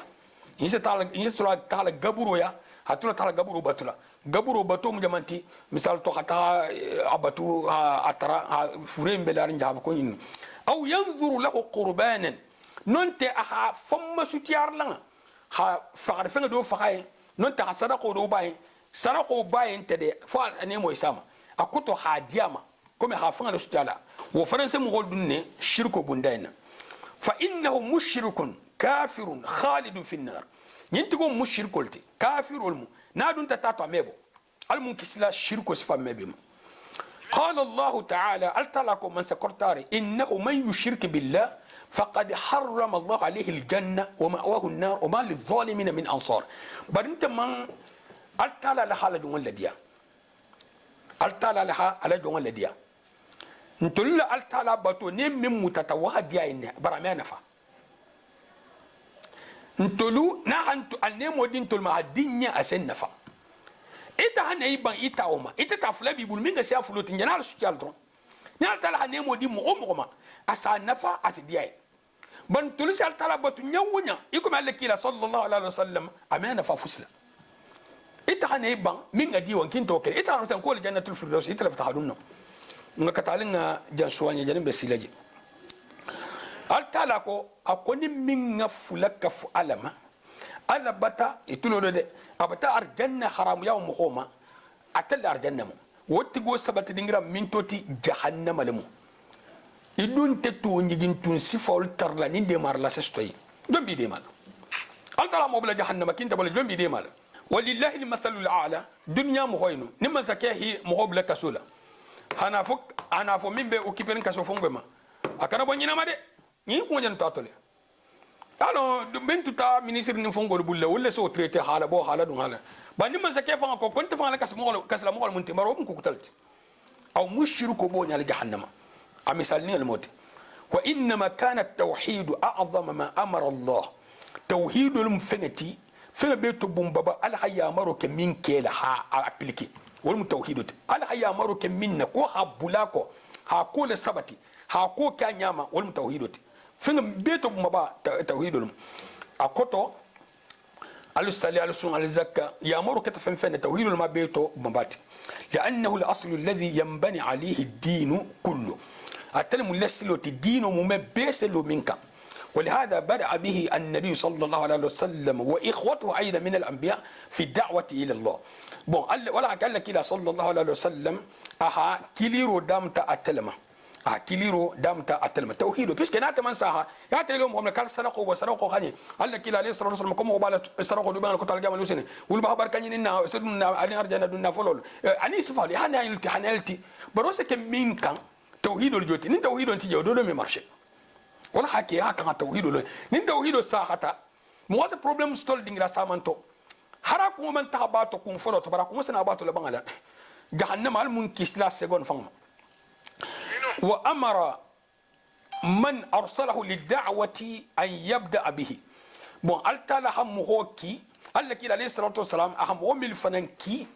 insa tula taala gaburo ya hatula taala gaburo batula gaburo bato mu jamanti misal to hata abatu atara fure mbelar njab ko yin aw yanzuru lahu qurbanan nonte aha famma sutiyar langa ha fagar fenga do fahay nonte ha sadaqo do bay sadaqo bay tede fa ne mo isama akuto ha diama comme ha fanga do sutiyala wo faransa mo goldunne shirko bundaina fa innahu mushrikun kafirun khalidun fi an-nar nyintigo mushrikolti kafirul mu nadun tatato amebo al munkisla shirko sifa mebima قال الله تعالى التلاكم من سكرتاري إنه من يشرك بالله فقد حرم الله عليه الجنة ومأواه النار وما للظالمين من أنصار برنت من التلا لها على جون الديا التلا لها على جون الديا نتقول التلا بتو نم من متتوه ديا إنه برامي نفا نتقول نحن النم ودين تل مع الدنيا أسن نفا ita hana iban ita oma ita ta fula bibul minga sia fulo tin janal social dron nyal tala hane mo di mo ma asa nafa asdiyai ban tulisal tala batu nyawunya ikum alakila sallallahu alaihi wasallam amana fa fusla ita hana iban minga di wankin to kere ita rasan ko jannatul firdaus ita lafta hadunno nga katalinga jansuwanya janin be silaji altala ko akoni minga fulaka fu alama ala bata itulo de abata arjanna haram yawm khoma atal arjanna mo wotti go sabati dingira mintoti jahannama lemu idun te to nyigin tun sifol tarla ni de mar la sestoy dombi de mal altala mo bla jahannama kinta bala dombi de mal walillahi almathalu alala dunya mo hoyno nimman sakahi mo hobla kasula ana fo mimbe okipen kaso fongbe ma akana bonyina ma de ni ko nyen tatole alors bentu ta ministre ni fongo bulle wala so traité hala bo hala dun hala bandi man sake fa ko konta fa la kasla mo mun timaro ko kutalti aw mushriku bo nyal jahannama amisal ni al mot wa inma kana at-tauhid a'zama ma amara Allah tauhid al-mufnati fa betu bumbaba al hayya maruka min kela ha appliquer wal tauhid al hayya maruka minna ko habulako ha ko le sabati ha ko kanyama wal tauhid فين بيتو مبا توحيدهم اكوتو على الصلاه على السنه على الزكاه يامر كتف فين توحيد ما بيتو مبات لانه الاصل الذي ينبني عليه الدين كله اتلم لسلو الدين ممبسلو منك ولهذا بدأ به النبي صلى الله عليه وسلم واخوته ايضا من الانبياء في الدعوه الى الله بون ولا قال لك الى صلى الله عليه وسلم اها كيليرو دامتا اتلمه akiliro damta atalma tauhido puisque nata man saha ya telo mo kal sarako wa sarako khani alla kila alayhi salatu wasallam ko bala sarako do ban ko tal gamal usene wul ba habar kanyin na sedunna ali arjana dunna folol ani sifali hana ilti hanalti barose ke min kan tauhido joti nin tauhido ti jodo do me marché wala haki haka tauhido nin tauhido sahata mo wasa problem stol dingra samanto harako man tabato kun folo to barako musana bato la bangala jahannama al munkis la segon fangma وأمر من أرسله للدعوة أن يبدأ به بون ألتلا هم هوكي قال لك عليه الصلاة والسلام أهم ومل فننكي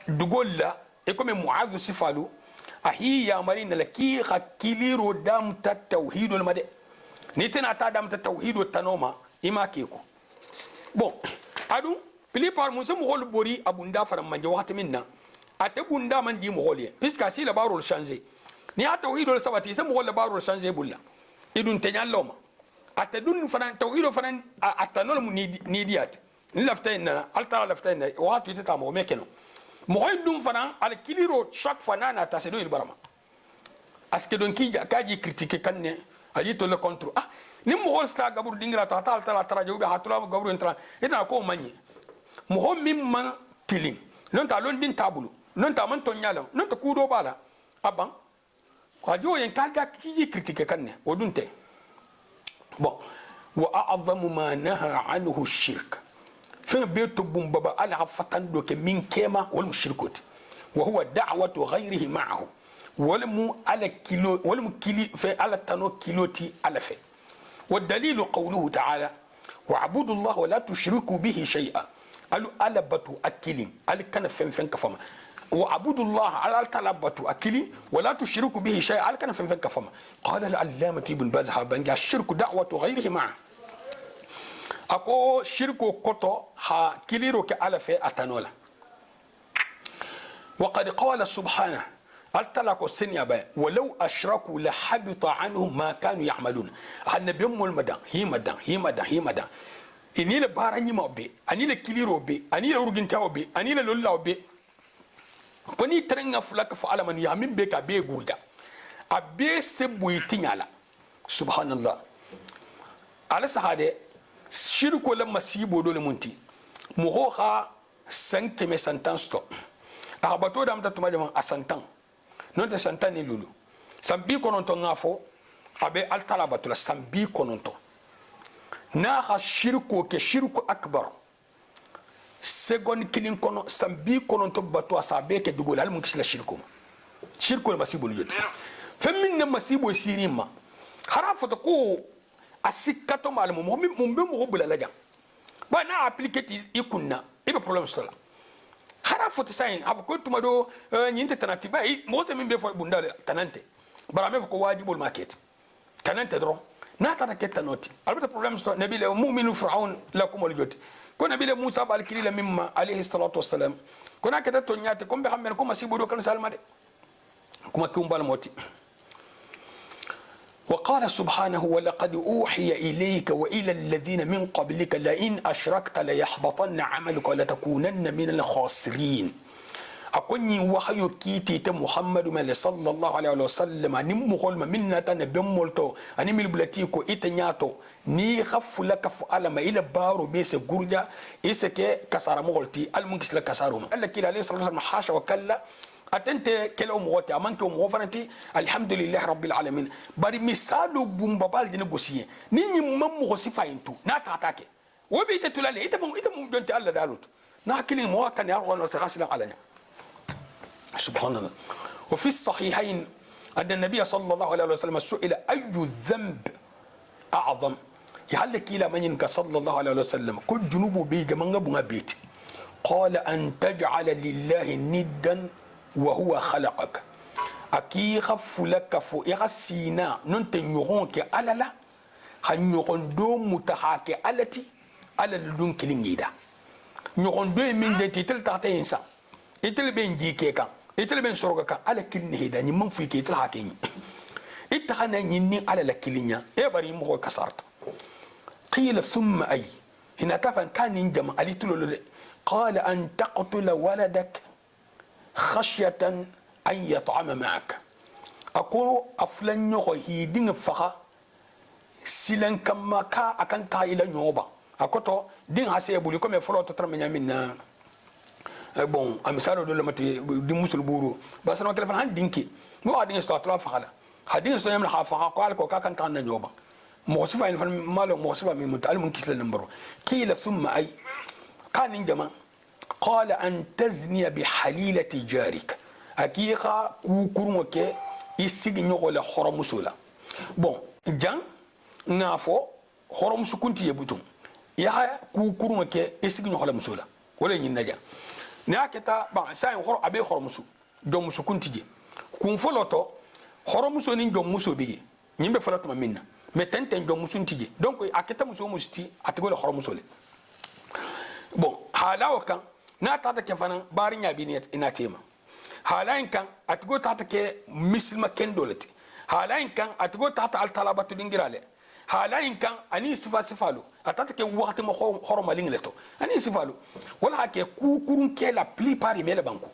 دقول لا يكون معاذ سفالو أهي يا مرين لكي خكيليرو دام التوحيد المدى نيتنا تا دام التوحيد والتنوما إما كيكو بون أدو بلي بار منسو مغول بوري أبو ندا فرم من جوات منا أتبو ندا من دي مغولي بيسكا سيلا بارو الشانزي ni a tawhidul sabati sai mu wala baro changer bulla idun tenyal loma atadun fanan tawhido fanan atanol mu ni diat ni laftaina altara laftaina wa tu tata mo mekeno mo hoydum fanan al kiliro chaque fois nana ta sedo il barama aske don ki kaji critiquer kanne ali to le contre ni mo hol sta gabur dingra ta altara tara jobe hatula gabur entra ina ko manyi mo ho mimma tilim non ta lon din tabulu non ta man to nyala non ta kudo bala aban radio yen kalda ki critique kanne odunte bon wa a'zamu ma naha anhu ash-shirk fin beto bumbaba ala fatan do ke min kema wal mushrikut wa huwa da'watu ghayrihi ma'ahu wal mu ala kilo wal mu kili fi ala tano kiloti ala fi والدليل قوله تعالى واعبدوا الله ولا تشركوا به شيئا قالوا ألبتوا أكلين قال كان فين كفما وعبدوا الله على تلبتوا أكلي ولا تشركوا به شيئا على كان فين كفما قال العلامة ابن باز بنجا الشرك دعوة غيره معه أكو شرك قطع ها كليرو كعلى في أتنولا وقد قال سبحانه التلاكو السنيا ولو أشركوا لحبط عنهم ما كانوا يعملون النبي أم المدان هي مدان إني لبارني ما بي أني لكليرو بي أني لورجنتاو بي أني لولاو بي كوني ترنغ فلك فعل من يامين بك أبي غورجا أبي سبويتين على سبحان الله على سهادة شركو لما سيبو دول منتي مهوها سنكمي سنتانستو أخبطو دام تتما جمان أسنتان نونت سنتان لولو سنبي كونونتو ngafo abe altala batula sambi kononto na ha shirku ke shirku akbar segon kilin kono sambi kononto batu asabe ke dugol al mun kisla shirku masibu lujut femmin na masibu sirima harafu to ko asikato mal mum be mo bula laja ba na applicate ikunna ibe problem stola harafu to sain abu tuma do nyinte tanati ba mo se min be fo bundale tanante bara me ko wajibul market tanante dro na tata ketta noti albata problem sto nabile mu'minu fir'aun lakum waljot ko nabile musa bal kilila mimma alayhi salatu wassalam ko na ketta to nyate ko be xamne ko masibu do kan salmade كما كيوم بالموتي وقال سبحانه ولقد أوحي إليك وإلى الذين من قبلك لئن أشركت ليحبطن عملك ولتكونن من الخاسرين أكوني وحي كيتي محمد صلى الله عليه وسلم أني مخول منا تنبمولتو أني ملبلتيكو إتنياتو ني خف لك فعلم إلى بارو بيس غورجا إسكي كسار مغلتي المنكس لك كسارهم قال لك عليه الصلاة والسلام حاشا وكلا أتنت كلا موتي أمانك موفنتي الحمد لله رب العالمين بري مثالو بومبابال دي نغوسيه ني مم غوسيفا انتو ناتاتاكي وبيت تولالي إتمو جونت الله دالوت ناكلي مواكن يارغون وسغاسلا علينا سبحان الله. وفي الصحيحين أن النبي صلى الله عليه وسلم سئل أي الذنب أعظم يعلك إلى من ينك صلى الله عليه وسلم كل جنوب بيجا من غبنا بيت قال أن تجعل لله ندا وهو خلقك أكي خف لك فوق سينا ننتن يغونك على لا هنيغون دوم متحاكي علتي على لدون كلينيدا يغون دوم من جنتي تلتعتين إنسان إتل بين جيكيكا إتل بين سرقك على كل هيدا نمن فيك إتل حاكين إتخنا ينين على لكلينيا إبري مو كسرت قيل ثم أي هنا تفن كان ينجم علي تلو قال أن تقتل ولدك خشية أن يطعم معك أكو أفلن يغو هيدين فخا سيلن كما كا أكن كا إلى نيوبا أكوتو دين هسيبولي كم يفلو تترمي منا bon amisalo do lamati di musul buru basana telefon han dinki mo adin sto atla fakala hadin sto yamna hafa qal ko kan kan nyoba mo sifa in fan malo mo sifa min mutal mun kisla numero qila thumma ay kan jama qala an tazni bi halilati jarik aqiqa ku kurmoke isigi nyogola khoromusula bon jang ngafo khoromusu kunti yebutum ya ku kurmoke isigi nyogola musula wala nyin naja na keta ba sai horo abe horo musu dom musu kuntije kun foloto horo musu ni dom musu bi nyimbe foloto ma minna mais tenten dom musu ntije donc aketa musu musti atigole horo musu le bon halawo kan na tata ke fanan barinya bi ni ina tema halain kan atigo tata ke mislima kendolati halain kan atigo tata al talabatu dingirale halain kan ani sifa sifalu atata ke wakati mo horo malingleto ani sifalu wala hake ku kurun ke la plupart mele banku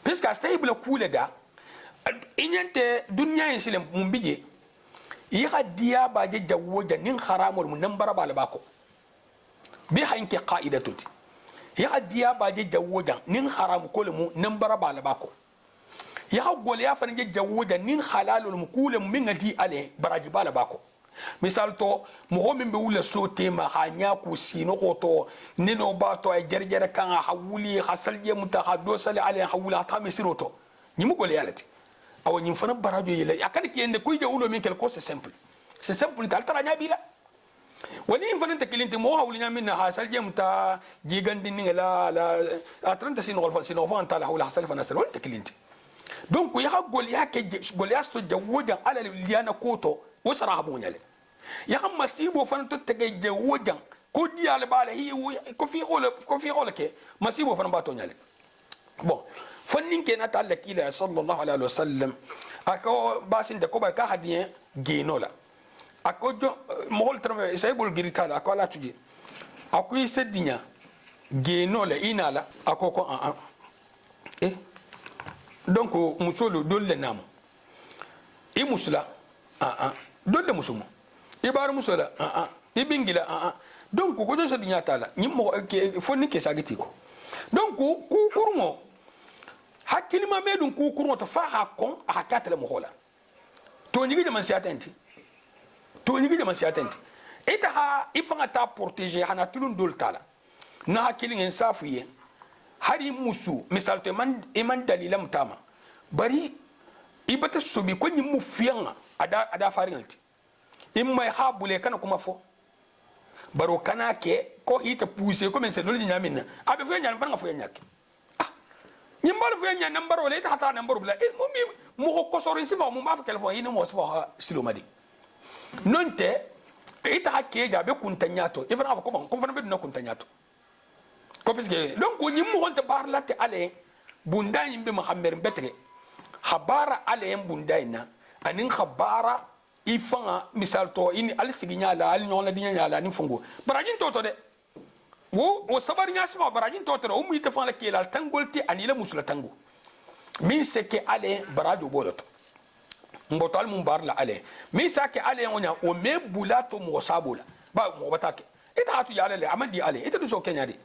parce que stable kule da inyante dunya insilem mumbije yiha dia baje jawoja nin haramul mun nambara bala bako bi hanke qaidatuti yiha dia baje jawoja nin haram kolmu nambara bala bako yiha gole ya fanje jawoja nin halalul mukulum min ngadi ale baraji bala bako misal to mo min be wula sote ma hanya ku sino ko to nino ba to ay jerjere kan hawuli hasalje mutahaddo sali ale hawula ta misiro to ni mu gole yalati aw ni fana barajo yele akade ki ende kuy jawulo min kel ko c'est simple tal tara nya bila wani fana ta kilinti mo hawuli nya min hasalje muta jigandi ni la 30 sino fa ta hawula hasal fa nasal wala ta kilinti donc ya gol ya ke gol ya sto jawoja ala liana koto wasara habunyale ya kam masibo fan to tege je wojan ko diale bale hi ko fi xola ke masibo fan bato nyale bon fannin ke nata Allah kila sallallahu alaihi wasallam ako basin de ko ba ka hadien genola ako jo mohol trame saybul giritala ako la tuji ako isedinya genola inala ako ko donc musolo dolle namu e musula dolle musumu ibar musula ibingila donc ko do so dinya tala nyimo fonni ke sagiti ko donc ku kurmo hakilima medun ku kurmo to fa hakon hakatale mo hola to nyigi de man siatenti eta ha ifanga ta protéger hana tulun dol tala na hakilin insafiye hari musu misal to man dalila mutama bari ibata sobi ko nyimu fianga ada farinalti imma habule kana kuma fo baro kana ke ko hita pousser ko men se dole nyamina abe fo nyam fanga fo nyaki nyimbal fo nyam nambaro le ta nambaro bla mo ko sorin sifa mo ma fa kelfo yini mo sifa silomadi nonte ita hakke ja be kuntanyato ifana fa ko ban ko fana be no kuntanyato ko piske donc nyimu honte barlate ale bunda yimbe muhammed betege habara ale en bundaina anin habara ifanga misal to ini al siginya la al nyona dinya la ni fungo barajin to de wo sabar nya sima barajin to o mu ita fanga ke la tangolti anila musula tango min seke ale barado boloto mboto al mum bar la ale min sake ale onya o me bulato mo sabula ba mo batake ita hatu ya ale amandi ale ita du so kenya de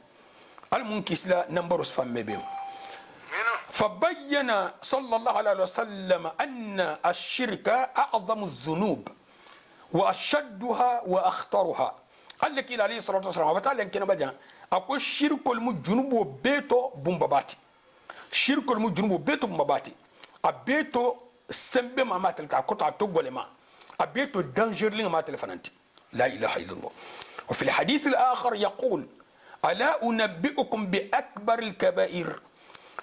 al mun kisla numberos famme be فبين صلى الله عليه وسلم أن الشرك أعظم الذنوب وأشدها وأخطرها قال لك إلى عليه الصلاة والسلام وبتعالى إن كنا بجا أقول الشرك المجنوب بيتو بومباباتي شرك المجنوب بيتو بومباباتي أبيتو سمبي ما ماتل كاكوتا توغولي ما أبيتو دانجر لين ماتل فنانتي لا إله إلا الله. وفي الحديث الآخر يقول ألا أنبئكم بأكبر الكبائر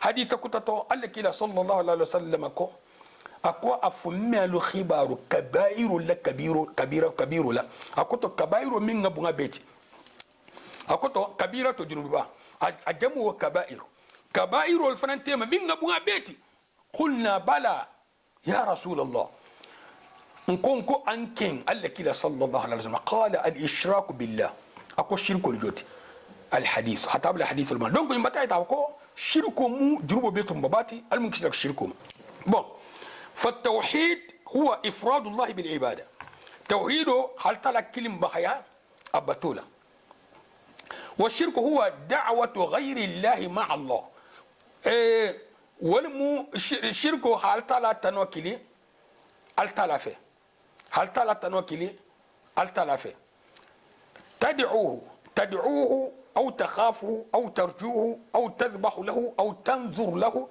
حديث كتاتو قال لك صلى الله عليه وسلم أكو أفهم خبار كبائر لا كبير لا أكو كبائر من غبنا بيتي أكو كبيرة جنوبا أجمع كبائر الفنانتيم من غبنا بيتي قلنا بلى يا رسول الله نكونكو أنكين قال لك صلى الله عليه وسلم قال الإشراك بالله أكو الشرك الجوتي الحديث حتى قبل حديث المال دونك يمتى يتعوكو شركو مو جنوب بيتهم بباتي المنكسلك شركو بون فالتوحيد هو إفراد الله بالعبادة توحيده هل تلك كلمة بخيا أبتولا والشرك هو دعوة غير الله مع الله والمو شركو هل تلك تنوكلي هل تلافه هل تلك تنوكلي هل تلافه تدعوه أو تخافه أو ترجوه أو تذبح له أو تنظر له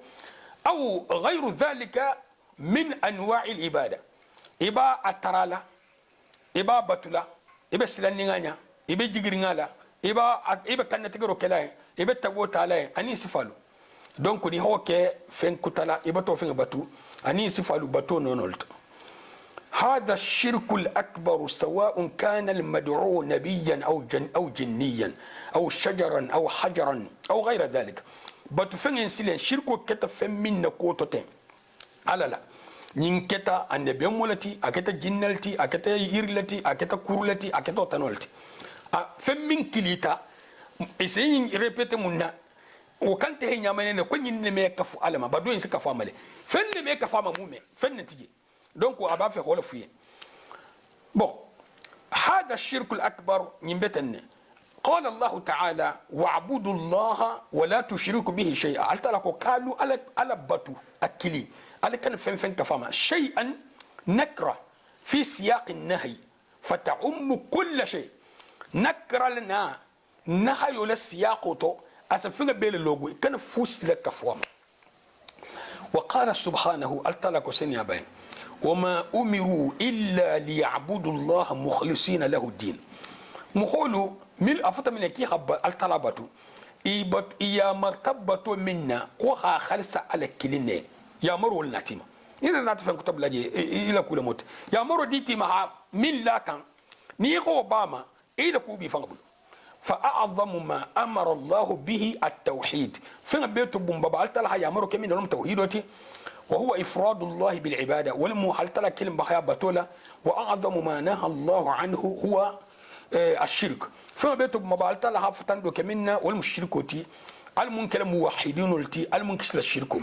أو غير ذلك من أنواع العبادة إبا أترالا إبا بطلا إبا سلنغانيا إبا جيغرينغالا إبا كان تغرو كلاي إبا تغو تالاي أني سفالو دونك ني هو كي فين كتالا إبا تو فين باتو أني سفالو باتو نونولت. هذا الشرك الأكبر سواء كان المدعو نبيا أو جنيا أو شجرا أو حجرا أو غير ذلك. باتفين ينسلين شركو كتا فمين نكوتوتين على لا نين كتا النبي مولتي أكتا جنالتي أكتا يرلتي أكتا كورلتي أكتا تنولتي فمين كليتا إسين ريبيت منا وكانت هي نعمل نكون ينمي كفو علما بدو ينسي كفو عملي فن نمي كفو عمومي فن نتيجي دونك أبا في خول فيه. بون هذا الشرك الأكبر ينبتن قال الله تعالى واعبدوا الله ولا تشركوا به شيئا. قلت لك قالوا على باتو أكلي على كان فين كفاما شيئا نكرة في سياق النهي فتعم كل شيء نكرة لنا نهي للسياق أسفنا بين اللوجو كان فوس لك كفوام. وقال سبحانه قلت لك سنيا بين وما أمروا إلا ليعبدوا الله مخلصين له الدين. مخولو مل أفضل من كي خب الطلباتو يا مرتبة منا قوها خلص على كلنا يا مرو النتيمة إذا نتفهم كتب لاجي إلى كل موت يا مرو ديتي مع من لا كان نيخو باما إلى كوبي فنقبل. فأعظم ما أمر الله به التوحيد فين بيتو بومبا التلا يا مرو كمين لهم توحيدتي وهو إفراد الله بالعبادة ولم حلتلا كلمة بحياة بطولة. وأعظم ما نهى الله عنه هو الشرك فما بيتو مبالتا لها فتندو كمنا والمشركوتي المنكر موحدين التي المنكسل الشركو.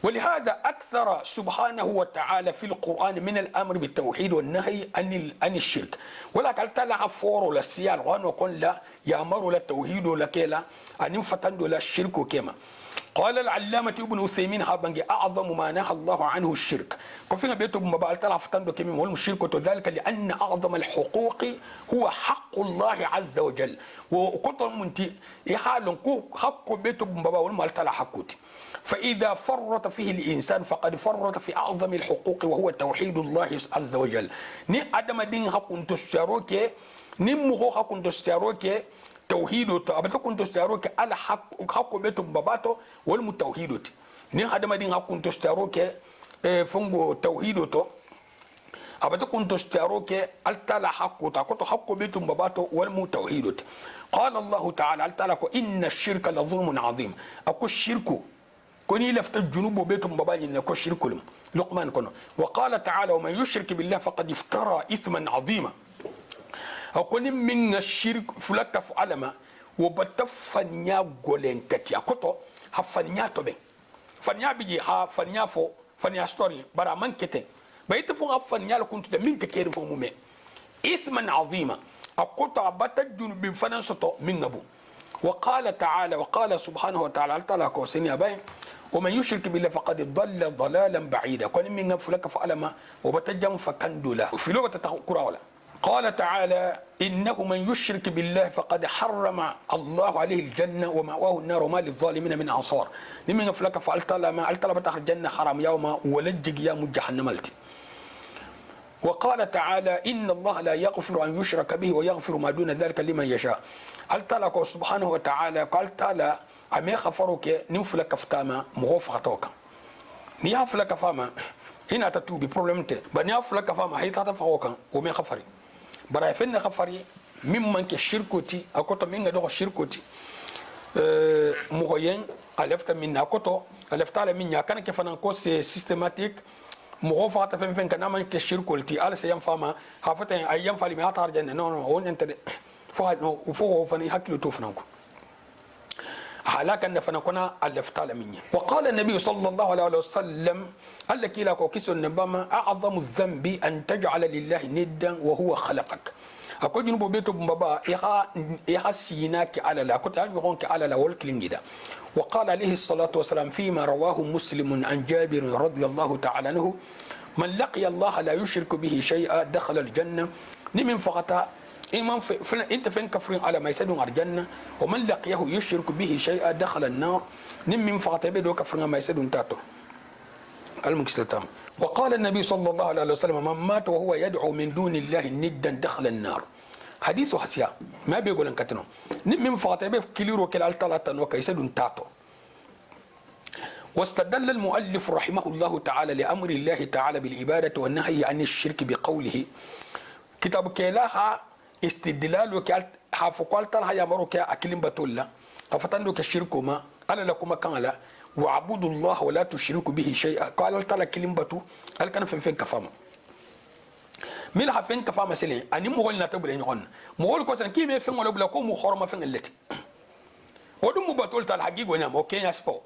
ولهذا أكثر سبحانه وتعالى في القرآن من الأمر بالتوحيد والنهي عن الشرك. ولكن تلا فور للسيال وانو كن لا يأمر للتوحيد لكلا أن فتندو للشرك كما قال العلامة ابن عثيمين هابنجي أعظم ما نهى الله عنه الشرك. كفينا بيتو مبالتا لها فتندو كمين والمشرك ذلك لأن أعظم الحقوق هو حق الله عز وجل. وكنت منتي يحال حق بيتو مبالتا والمالتا لها حقوتي. فإذا فرط فيه الإنسان فقد فرط في أعظم الحقوق وهو توحيد الله عز وجل. ني أدم دين حق تستروك ني مخو حق تستروك توحيد أبدا كنت تستروك على حق بيتو باباتو والمتوحيد. ني أدم دين حق تستروك فنغو توحيد أبدا كنت تستروك على حق بيتو باباتو والمتوحيد. قال الله تعالى إن الشرك لظلم عظيم. أكو الشرك كوني لفت الجنوب بيتم باباني نكو شركلم لقمان كنو. وقال تعالى ومن يشرك بالله فقد افترى إثما عظيما. أكون من الشرك فلك فعلما وبتفنيا غولين كتي أكوتو هفنيا توبين فنيا بيجي هفنيا فو فنيا ستوري برا من كتين بيت فو هفنيا لكنت من كتير فو مومي إثما عظيما أكوتو أبتا جنوب فنانسوتو من أبو. وقال تعالى وقال سبحانه وتعالى تعالى كوسيني أبين ومن يشرك بالله فقد ضل ضلالا بعيدا كون من فلك فعلما وبتجم فكندولا في لغة تقرأ ولا. قال تعالى إنه من يشرك بالله فقد حرم الله عليه الجنة ومأواه النار وما للظالمين من أنصار. لمن فلك فعلت لما ألت بتخر الجنة حرام يوم ولجك يا جهنم التي. وقال تعالى إن الله لا يغفر أن يشرك به ويغفر ما دون ذلك لمن يشاء. قال تعالى سبحانه وتعالى قال تعالى أمي خفروك نفلك فتاما مغوف خطوك نيا فلك فاما هنا تتوبي بروبلم تي بنيا فلك فاما هي تتفوقا ومن خفري براي فين خفري ممن كشركوتي أكوتو من دو شركوتي مغيين ألفت من أكوتو ألفت على من كان كيف نقول سيستماتيك مغوف خطا فين كان من كشركوتي على سيام فاما حفتين أيام فالي ما تارجن نو هون أنت فهد نو وفوق فني حكي توفناكو هلاك نفنا كنا ألفتال مني. وقال النبي صلى الله عليه وسلم قال لك لا كوكيس النبما أعظم الذنب أن تجعل لله ندا وهو خلقك. أقول جنوب بيتو بابا إيها سيناك على لا كنت أنجونك على لا والكلينجدا. وقال عليه الصلاة والسلام فيما رواه مسلم عن جابر رضي الله تعالى عنه من لقي الله لا يشرك به شيئا دخل الجنة نمن فقط إمام أنت فين كفرين على ما يسدون على الجنة ومن لقيه يشرك به شيئا دخل النار نم فقط يبدو كفرين ما يسدون تاتو المكسلتام. وقال النبي صلى الله عليه وسلم من مات وهو يدعو من دون الله ندا دخل النار. حديث حسيا ما بيقول انكتنو نم فقط يبدو كيلورو كلا الثلاثة وكيسدون تاتو. واستدل المؤلف رحمه الله تعالى لأمر الله تعالى بالعبادة والنهي عن الشرك بقوله كتاب كلاها استدلال وكال حافقال تلها يا مروك أكلم بتولا أفتندو كشركوا ما أنا لكم كان لا وعبدوا الله ولا تشركوا به شيئا قال تلا كلم بتو قال كان فين كفاما ميل فين كفاما سلين أني مغول نتبل ينون مغول كوسن كي مي فين ولا بلاكو مخرما فين التي ودم بتول تلا حقيقة ونعم أوكي يسفو.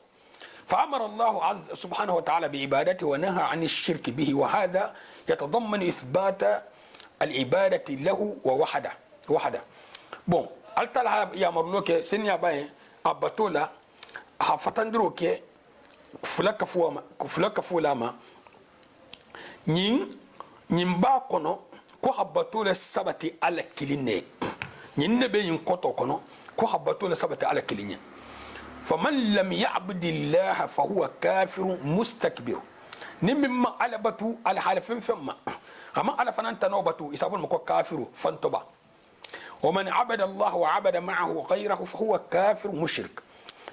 فأمر الله عز سبحانه وتعالى بعبادته ونهى عن الشرك به وهذا يتضمن إثبات العبادة له ووحده. بون التلا يا مرلوك سنيا باي أبطولا هفتندروك فلك فولاما نين باكونو كو هبطولا سبتي على كليني نين نبي ينقطو كونو كو هبطولا سبتي على كليني. فمن لم يعبد الله فهو كافر مستكبر نمما على بتو على حالفين فما أما على فنان تنوبتو يسابون مكو كافر فانتبا. ومن عبد الله وعبد معه غيره فهو كافر مشرك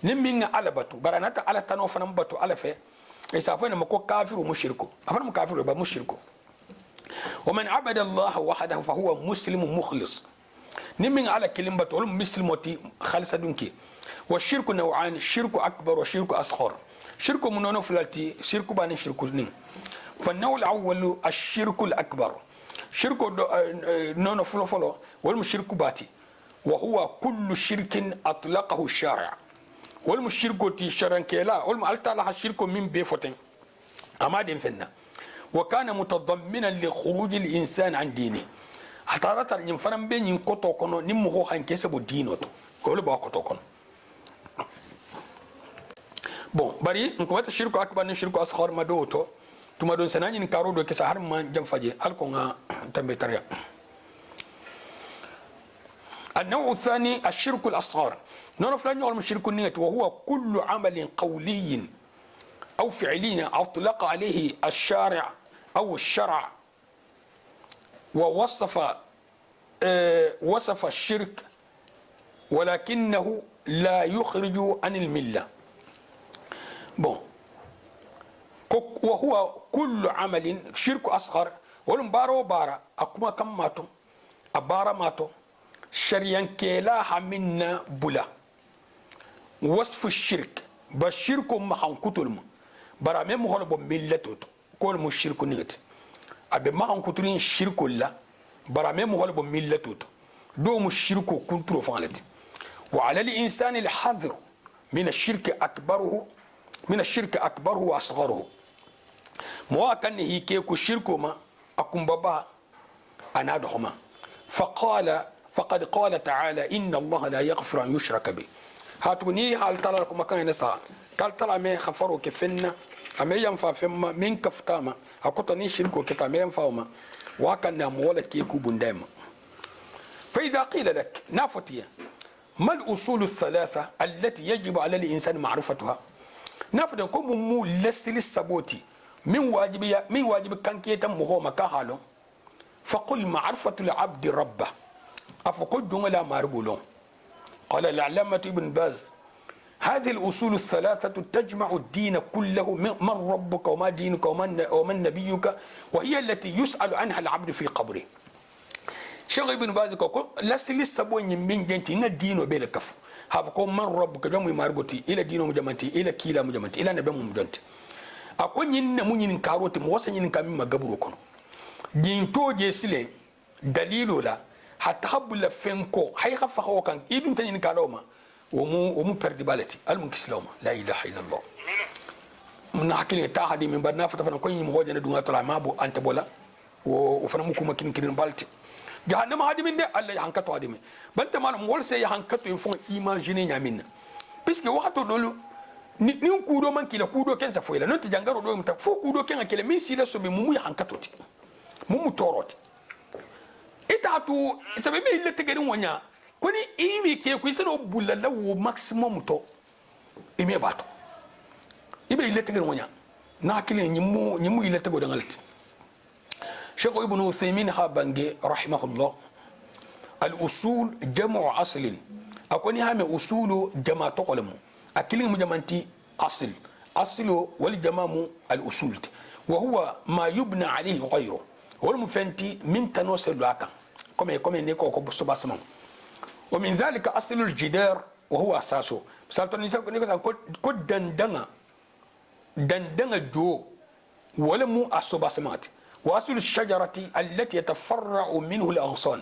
نمين على بتو برانات على تنوف نبتو على في يسابون مكو كافر ومشركو أفهم كافر يبقى مشركو. ومن عبد الله وحده فهو مسلم مخلص نمين على كلمة بتو مسلمتي خالصة دونكي. والشرك نوعان شرك أكبر وشرك أصغر. شرك منونو فلالتي شرك بان شرك نين. فالنوع الأول الشرك الأكبر شرك نونو فلو والمشرك باتي وهو كل شرك أطلقه الشارع والمشرك تي شرن كلا والمالتا لها الشرك من بيفتن أما دين فينا وكان متضمنا لخروج الإنسان عن دينه حتى رتر ينفرم بين ينقطو كنو نمو هان كيسبو دينوتو قولوا باقطو كنو. بون بري نكوات الشرك أكبر من الشرك أصغر مدوتو تما دون سنانين كارو دو كسا هرم جنفاجي الكونا تنبيتريا. النوع الثاني الشرك الأصغر نون فلان يعلم الشرك النية وهو كل عمل قولي أو فعلي أطلق عليه الشارع أو الشرع ووصف الشرك ولكنه لا يخرج عن الملة. بون وهو كل عمل شرك أصغر ولم بارو بارا أكما كم ماتو أبارا ماتو شريان كيلا منا بلا. وصف الشرك bashirku mahan kutulmu bara me mo holbo millatoto kol mu shirku nigati abe mahan kuturin shirku la bara me mo holbo millatoto do mu shirku kuntro falati wa ala al insani al hadr min ash-shirk akbaruhu من الشرك أكبره وأصغره مواكن هي كيكو شركو ما أكون بابا أنا دهما فقد قال تعالى إن الله لا يغفر أن يشرك به هاتوني هل ترى لكم مكان نساء قال ترى ما خفروا كفنا أما ينفع فما من كفتاما أكوتني شركو كتام ينفعما وكان مولا كيكو بندام فإذا قيل لك نافتيا ما الأصول الثلاثة التي يجب على الإنسان معرفتها نافذ كم مو لسل السبوتي من واجب كان كيتا مهو مكاهالو فقل معرفة العبد ربه أفقد لا ماربولون قال العلامة ابن باز هذه الأصول الثلاثة تجمع الدين كله من ربك وما دينك ومن نبيك وهي التي يسأل عنها العبد في قبره شيخ ابن باز لسل السبوتي من جنتي الدين وبيلكفو هافكو من ربك جمع مارغوتي الى دينو مجمنتي الى كيلا مجمنتي الى نبي مجمنتي اكو نين مونين كاروتي موسى نين كامي ما غبرو كونو جينتو جيسلي دليلو لا حتى حبل فنكو هي خفخو كان ابن تنين كالوما ومو بردي بالتي المكسلوما لا اله الا الله من حكي تا حدي من برنا فتفنا كوين مهوجنا دونا طلع ما بو انت بولا وفنا مكو مكين كدين بالتي جهنم هادي من ده الله يهانكتو هادي من بنت مالهم ولا سي يهانكتو يفون إيماجيني نعمين بس كي وقتو دولو نيون كودو من كيلا كودو كن سفويلا نون تجانغارو دو متا فو كودو كن كيلا مين سيلا سوبي مومو يهانكتو تي مومو توروت إتاتو سببي اللي تجرين ونيا كوني إيمي كي كويسنو بولا لو ماكسيموم تو إيمي باتو إيمي اللي تجرين ونيا ناكلي نيمو اللي تجرو دنغلت شيخ ابن عثيمين هابنجي رحمه الله الأصول جمع أصل أكوني هامي أصول جمع تقلم أكلين مجمنتي أصل والجمع الأصول وهو ما يبنى عليه غيره هو المفنتي من تنوصل لك كما نيكو كبسوبا سمان ومن ذلك أصل الجدار وهو أساسه سالتوني كود دندنا جو ولا مو أسوبا سمات وأصل الشجرة التي يتفرع منه الأغصان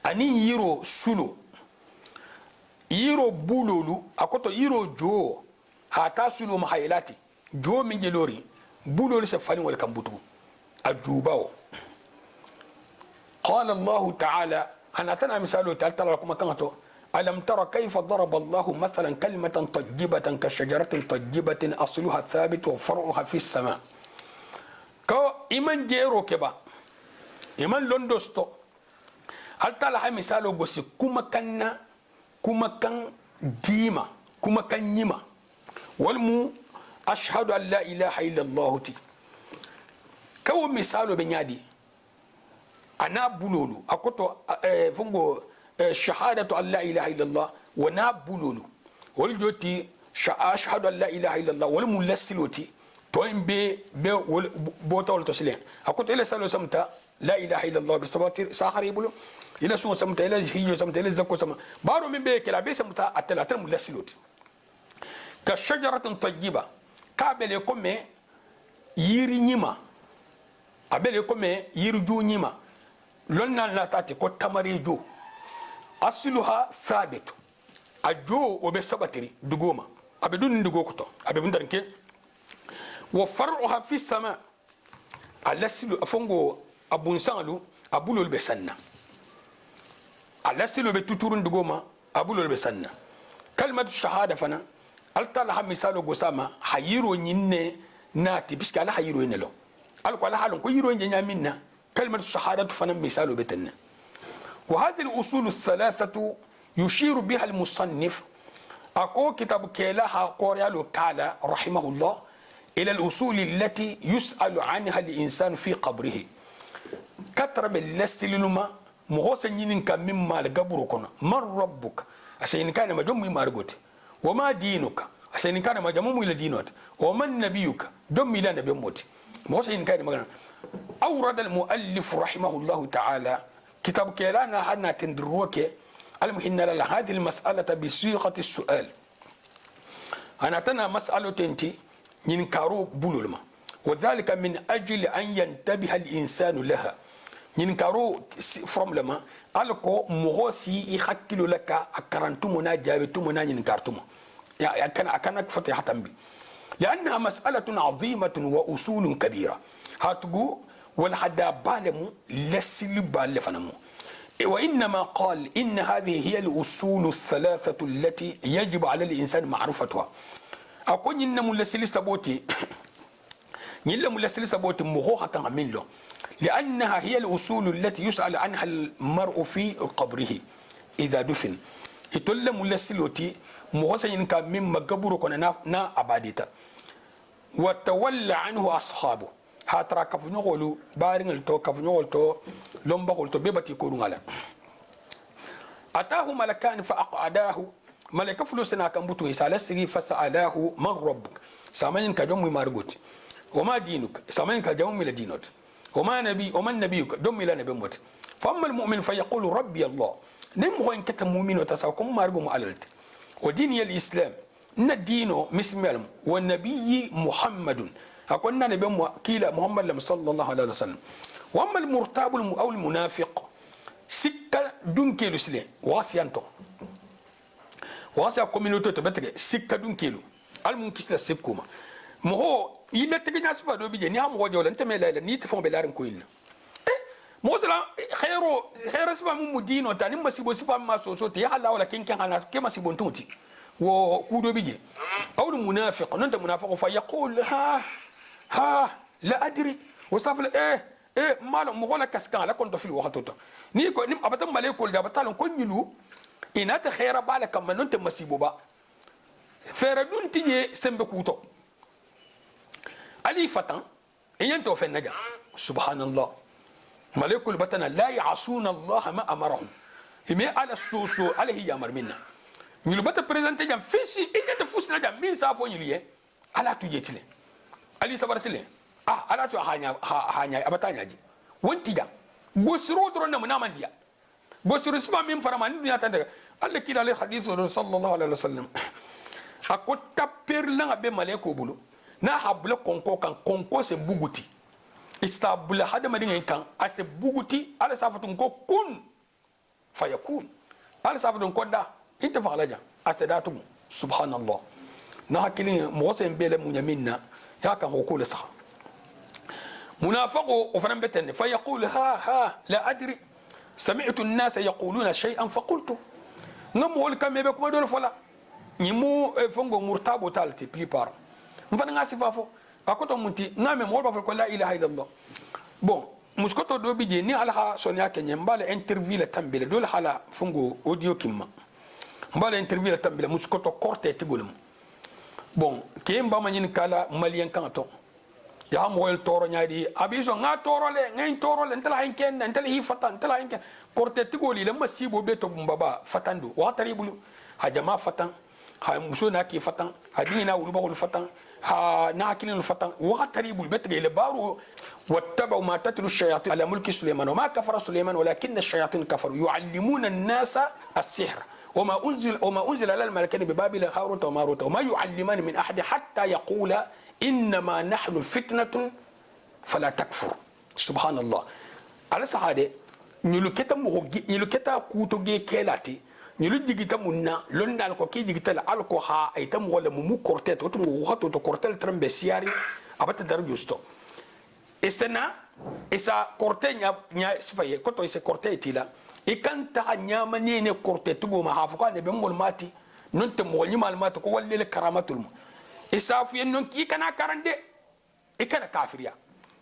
أني يرو سلو يرو بولولو أكوتو يرو جو هاتا سلو محايلاتي جو من جلوري بولولو سفاني والكمبوتو الجوباو قال الله تعالى أنا أتنا مثاله تعالى لكم كانتو ألم ترى كيف ضرب الله مثلا كلمة طيبة كشجرة طيبة أصلها ثابت وفرعها في السماء كو إيمان جيرو كبا إيمان لوندوستو ألتالا هاي مثالو بسي كما كان ديما كما كان نيما والمو أشهد أن لا إله إلا الله تي كو مثالو بنيادي أنا بولولو أكوتو فنغو شهادة أن لا إله إلا الله ونا بولولو والجوتي أشهد أن لا إله إلا الله والمو لسلوتي توين بي بوتا ولا تسلين أكوت إلى سالو سمتا لا إله إلا الله بسباتير ساخر يبلو إلى سو سمتا إلى هيجو سمتا إلى زكو سمتا بارو من بيك لا بسمتا أتلاتر ملسلوت كشجرة طيبة كابل يكون يري نيما أبل يكون يري جو نيما لنا لا تاتي كو تماري جو أصلها ثابت الجو وبسباتير دغوما أبدون دغوكتو أبدون درنكي وفرعها في السماء على سلو أفنغو أبون سانلو أبولو البسنة على سلو بتوتورن دغوما أبولو البسنة كلمة الشهادة فنا ألتالها مثال غسامة حيرو نينة ناتي بسك على حيرو ينلو ألقى على حالهم كو يرو نينة منا كلمة الشهادة فنا مثال بتنا وهذه الأصول الثلاثة يشير بها المصنف أكو كتاب كيلاها قوريالو كالا رحمه الله إلى الأصول التي يسأل عنها الإنسان في قبره كتر باللستلما مغوسا ينكا مما لقبركم من ربك عشان كان مجمع مارغوت وما دينك عشان كان مجمع إلى دينوت ومن نبيك دم إلى نبي موت مغوسا ينكا مجمع أورد المؤلف رحمه الله تعالى كتاب كيلانا حنا تندروك المهم هذه المسألة بصيغة السؤال أنا تنا مسألة تنتي ينكارو بولولما وذلك من أجل أن ينتبه الإنسان لها ينكارو فرم لما ألكو مغوسي يخكلو لك أكرنتمنا جابتمنا ينكارتم يعني كان فتح تنبي لأنها مسألة عظيمة وأصول كبيرة هاتقو والحدا بالمو لسل بالفنمو وإنما قال إن هذه هي الأصول الثلاثة التي يجب على الإنسان معرفتها أقول إن ملسل سبوتي نيلا ملسل سبوتي مغوحة من له لأنها هي الأصول التي يسأل عنها المرء في قبره إذا دفن يتولى ملسلوتي مغوحة ينكا مما قبره كنا نا أباديتا وتولى عنه أصحابه هاترا كفنوغلو بارين التو كفنوغل تو لومبغل تو بيبتي كورون على أتاه ملكان فأقعداه ملك فلوسنا كان بتو يسالسري فسألاه من ربك سامين كجوم مارغوت وما دينك سامين كجوم إلى دينوت وما نبيك دم إلى نبي موت فأما المؤمن فيقول ربي الله نم هو إن كتم مؤمن وتساكم مارغو مؤللت وديني الإسلام ندينه مسلم والنبي محمد أقولنا نبي كيلا محمد صلى الله عليه وسلم وأما المرتاب أو المنافق سكة دون كيلو سلي واسيانتو واسيا كومينوتو تبتك سكة دون كيلو المنكسل سبكوما مهو إلا تجي ناس فادو بيجي نعم وجولا أنت ما لا نيت فون بلارم كويلنا موزلا خير اسمه مدينو تاني ما سيبو سبا ما سوسوتي يا الله ولا كين كان أنا كما سيبون توتي وكودو بيجي أو المنافق ننت منافق فيقول ها لا أدري وصافل مالو مغولا كسكان لا كنت في الوقت توتا نيكو نم أبدا مالكول ده بتالون كون يلو إن هذا خير بالك كم ننت مسيبو با فردون تيجي سمبكوتو علي فتان إن ينتو في النجا سبحان الله مالكول بتنا لا يعصون الله ما أمرهم هم على السوسو عليه يأمر منا يلو بتا بريزنتي جام فيسي إن يتفوس نجا مين سافون يليه على تجيتله علي سبار سلي على تو هانيا أبتانيا جي وانتي دا بوسرو درون نمنا من ديا بوسرو سما مين فرمان دنيا تندك الله كيلا عليه حديث صلى الله عليه وسلم أكو تبير لنا بملكو بلو na habla konko kan konko se buguti istabula hada madin kan ase buguti ala safatun ko kun fayakun ala safatun ko da inta falaja asadatu subhanallah na hakilin mose mbele munyaminna ya kan hokul sa munafiqu ofan beten fayaqul ha la adri sami'tu an-nas yaquluna shay'an faqultu ngam wol kam be ko do fola nyimu fongo murtabo talti plupart mfana ngasi fafo akoto munti ngame mo ba ko la ilaha illallah bon muskoto do bije ni alha sonia kenya mbale interview la tambile dole hala fungo audio kimma mbale interview la tambile muskoto korte tigulum bon kemba manyin kala malien kanto ya moyel toro nyaadi abiso nga toro le ngain toro le ntala hinken ntala hi fatan ntala hinken korte tigoli le masibo beto mbaba fatandu wa taribulu hajama fatan ha muso na ki fatan hadina wuluba wul fatan ha ناكلين الفتن وغتريب البتر إلى بارو واتبعوا ما تتلو الشياطين على ملك سليمان وما كفر سليمان ولكن الشياطين كفروا يعلمون الناس السحر وما أنزل على الملكين ببابل هاروت وماروت وما يعلمان من أحد حتى يقول إنما نحن فتنة فلا تكفر سبحان الله على سعادة نلوكتا كوتوجي كيلاتي nilu digita munna londa ko ki digita alko ha aitam wala mumu kortet to mu wato to kortel trambe siari abata dar justo esena esa kortenya nya sifaye ko to ese kortetila ikanta nyama nene kortet go ma hafu ka ne be mol mati non te mo nyi mal mati ko walle le karamatul mu isafu yen non ki kana karande ikana kafiriya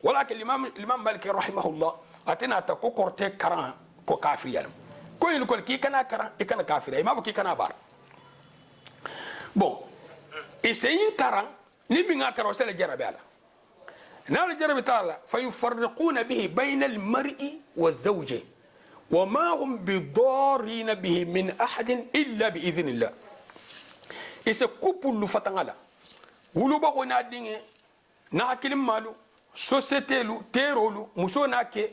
walakin imam malik rahimahullah atina ta ko korte karan ko kafiriya ko yin ko ki kana kara e kana kafira e ma ki kana bar bon e seyin karan ni mi nga karo sele jarabe ala na la jarabe taala fa yufarriquna bihi bayna al mar'i wa zawji wa ma hum bidarin bihi min ahad illa bi idhnillah e se couple fatangala wulu ba ko na dinge na hakilim malu société lu terolu muso na ke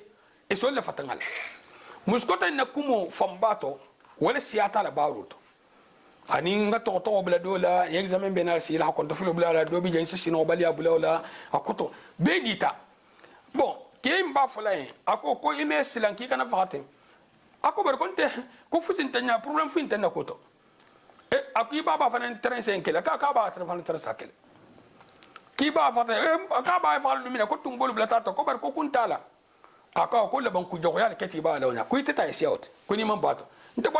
e so le fatangala muskota na kumo fambato wala siyata la baruto ani nga to bla dola examen benal si la ko to filo bla la do bi jensi sino bali abula wala akoto be dita bon ke mba fulay ako ko ime silan ki kana fatim ako bar konte ko fusin tanya problem fin tanya koto e aki baba fanen 35 kila ka ba fanen 35 kila ki ba fa ka ba fa lu mina ko tumbol bla tato ko bar ko kuntala aka ko le ban ku jogo yalla keti ba lawna ku itata isi out ko ni man bato nte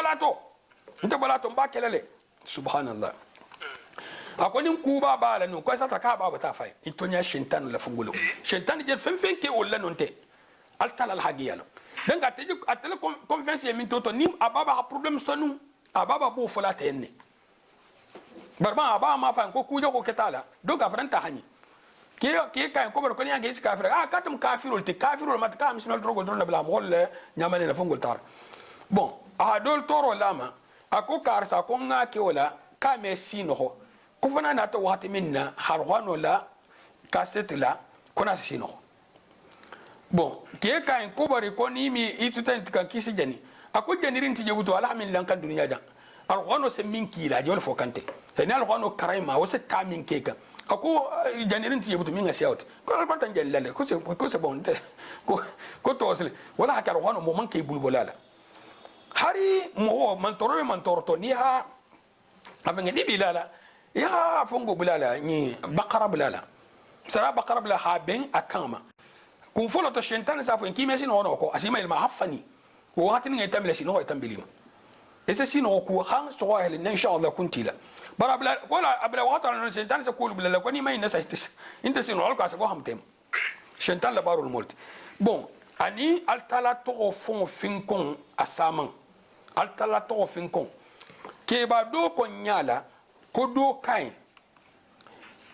bolato mba kelele subhanallah akoni kuba bala no ko sata ka ba ta fay itonya shintan la fungulo shintan je fen ke wala nonte altala al hagiyalo donc atele confiance min toto ni ababa ha problem stonu ababa bo folata enne barba ababa ma fa ko kujo ko ketala donc afranta hani ke kan ko bar ko ni age kafir katam kafirul te kafirul mat ka mismal drogo drona bla mo le nyamane na fungul tar bon dol toro lama ako karsa ko nga ke wala ka me sino ho ko fana na to wati minna har wano la cassette la kona sino bon ke kan ko bari ko ni mi itutan kan kisi jani ako janirin ti jebuto ala min lan kan duniya jan al wano se min kila jol fo kante ni al wano karaima wo se ta min keka ako janirin ti jebuto min ngasi out ko al patan jallale ko se bon te ko to sele wala hakar wano mo man ke bulbolala hari mo man toro ni ha abenga ni bilala ya fongo bilala ni baqara bilala sara baqara bila ha ben akama kun folo to shentan sa fo en kimesi no ko asima il mahafani wo hatin ngai tamile sino ko tambilima ese sino ko han so wa hel inshallah kuntila bara bila wala abla wata no shentan sa kulu bilala ko ni mai nasa inta sino ko sa ko hamtem shentan la barul multi bon ani altala to fon finkon asaman altala to finkon ke ba do ko nyala ko do kain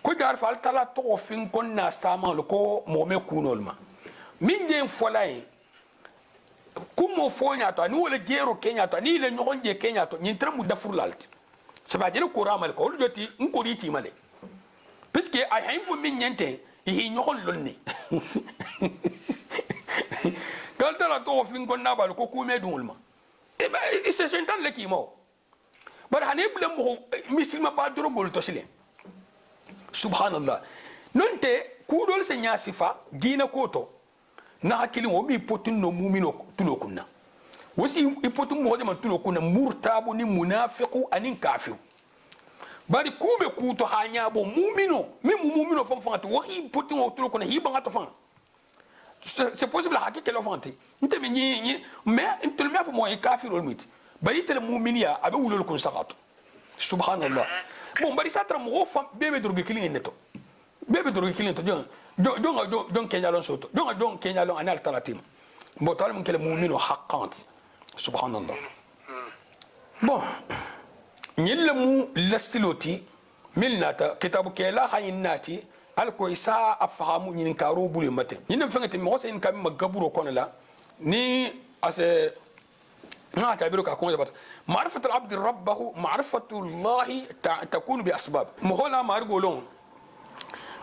ko dar fa altala to finkon na saman ko moome kunolma min je folay kumo fonya to ni wala gero kenya to ni le nyon je kenya to ni tramu da furlalt ça va dire ko ramal ko lu joti ko riti male puisque ay haym fu min nyente yi nyon lonni kaltala to finkon na bal ko kume dungulma e se sentan le kimo bar hanibla mo misilma ba doro gol to sile subhanallah nonte kudol se nyasifa gina koto na hakili wo mi potun no mumino tulo kunna wasi ipotun mo de tulo kunna murtabu ni munafiqu anin kafiru bari kube kuto hanya bo mumino mumino fam fati wo ipotun wo tulo kunna hibanga to fan c'est possible hakike lo fanti nte mi ni mais ntul me fa mo kafiru mit bari tel muminiya abe wulul kun saqat subhanallah bon bari satra mo fam bebe durgi kilin neto bebe durgi kilin to don kenya lon soto don kenya lon an alternative mo tal mun kele mu'minu haqqan subhanallah bon nyille mu lastiloti milnata kitabu kela haynati alko isa afahamu nyin karo bulu mate nyin fengati mo sen kam magaburo konala ni ase ما تعبيرك أكون جبت معرفة العبد ربه معرفة الله تكون بأسباب مهلا ما يقولون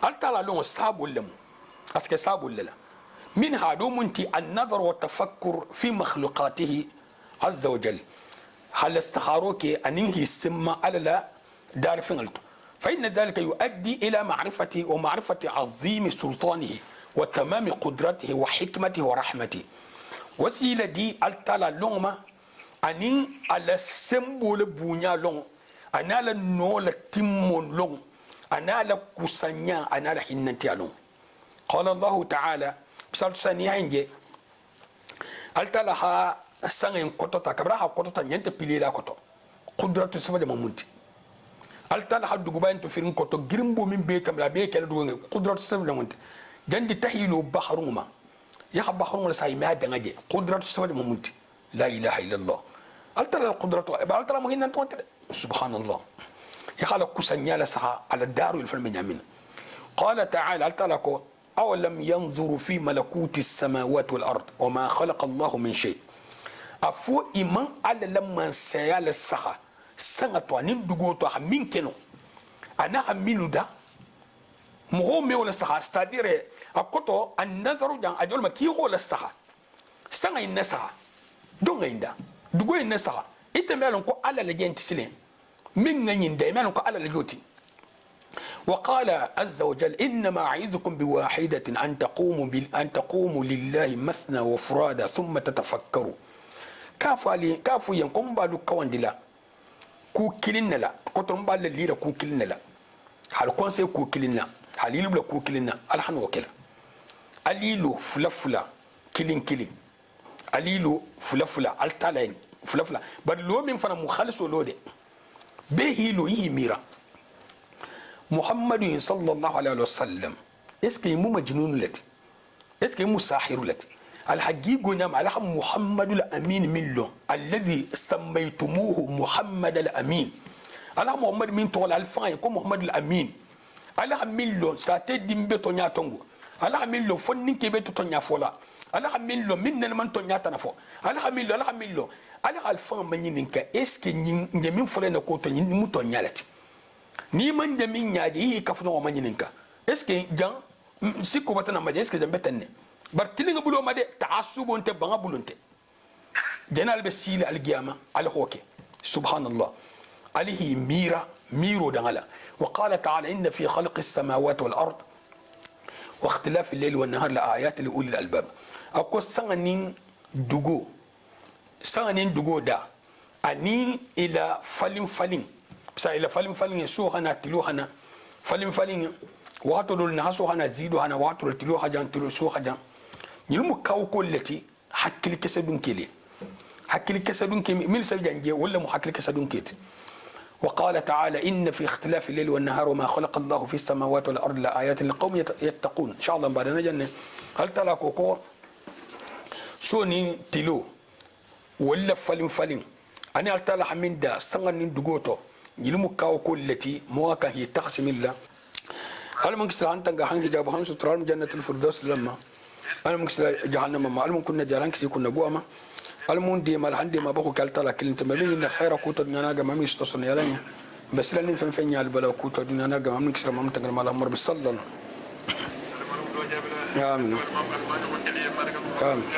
ألتلا لون صاب لهم أسك صاب للا من هذا منتي النظر والتفكر في مخلوقاته عز وجل هل استخاروك أن ينهي السماء على لا دار فنلت فإن ذلك يؤدي إلى معرفته ومعرفة عظيم سلطانه وتمام قدرته وحكمته ورحمته وسيلة دي ألتلا لون ani ala sembole bunya long ana la no la timmon long ana la kusanya ana la hinnanti along qala allah ta'ala bisal saniya inge altala ha sangen kotota kabra ha kotota nyente pilila koto qudratu sabade mamunti altala ha dugubayn to firin koto girimbo min be kamla be kel dugo qudratu sabade mamunti jandi tahilu bahruma ya bahruma sai ma dangaje qudratu sabade mamunti la ilaha illa allah altala القدرة altala مهنا تونت سبحان الله يخلق كسنيا لسها على الدار الفيلم يمين قال تعالى altala كو أولم ينظروا في ملكوت السماوات والأرض وما خلق الله من شيء أفو إيمان على لما سيال السها سنة وانين دقوتو همين كنو أنا همينو دا مهومي ولا السها استدير أكتو النظر جان أجول ما كيهو للسها سنة النسها دون عند dugo en nasa ite melon ko ala le jenti silen من غنين دائما على الجوتي. وقال عز وجل إنما أعظكم بواحدة أن تقوموا لله مثنى وفرادا ثم تتفكروا. كافو ينقم بالو كوان دلا كو كلنا لا كترم بال الليلة كو كلنا لا هل كونسي كو كلنا هل يلبلا كو كلنا الحن وكلا أليلو فلا فلا كلين أليلو فلا فلا التالين فلا فلا بدلو من فنا مخالص ولودي بهيلو يميرا محمد صلى الله عليه وسلم اسكي مو مجنون لتي اسكي مو ساحر لتي الحقيقة نعم على محمد الأمين منه الذي سميتموه محمد الأمين على محمد من طول الفان يكون محمد الأمين على ملون ساتدين بتونيا تونغو على ملون فنين كبيت تونيا فولا على ملون من من تونيا تنافو على ملون على الفان من ينكا اسكي نيمين فلان كوتو نيمو تونيا لتي ni man da min yaji yi kafno wa manyininka eske jan sikko batana maje eske jan betenne bar tilinga bulo made ta'assubon te banga bulunte janal be sila al qiyama al hoke subhanallah alihi miro dangala wa qala ta'ala inna fi khalqi as-samawati wal ard wa ikhtilaf al-layli wan nahar la ayat li ulil albab akko sanganin dugo da ani ila falin sa ila falin so hana tilo hana falin wato dol na so hana zido hana wato dol tilo hajan tilo so hajan nyilmu kaw ko leti hakil kesadun kele mil sa janje wala mu hakil kesadun kete وقال تعالى إن في اختلاف الليل والنهار وما خلق الله في السماوات والأرض لآيات لقوم يتقون إن شاء الله بعد نجنة هل تلا كوكو سوني تلو ولا فلين أنا هل تلا حمين دا سنغن دغوتو يلمو كاو كلتي مواكا هي تقسم الله أنا مكسر أنت عن حجاب هم ستران جنة الفردوس لما أنا مكسر جهنم ما أنا كنا جاران كسي كنا بوما أنا دي ما عندي ما بخو كالتا لكن أنت ما بين الخير كوتا دنيا جماعة مستوصل يلاني بس لاني فين يال بلا كوتا دنيا جماعة مكسر ما متقدر ما الأمر بالصلاة آمين آمين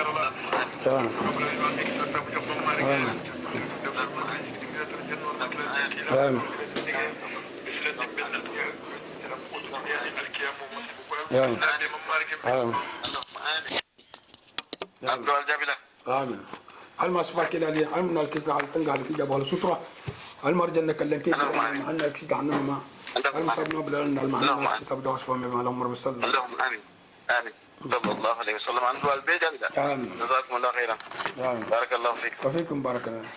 آمين آمين هل سبحانك لا لي علمنا الكسر على تنقع على في جبهة السترة المرجن كلن كيف أن الكسر عننا ما المصابنا بلا أن المعنى كسب ده وصفه ما لهم رب الصلاة اللهم آمين صلى الله عليه وسلم عنده البيت آمين جزاكم الله خيرا بارك الله فيكم وفيكم بارك الله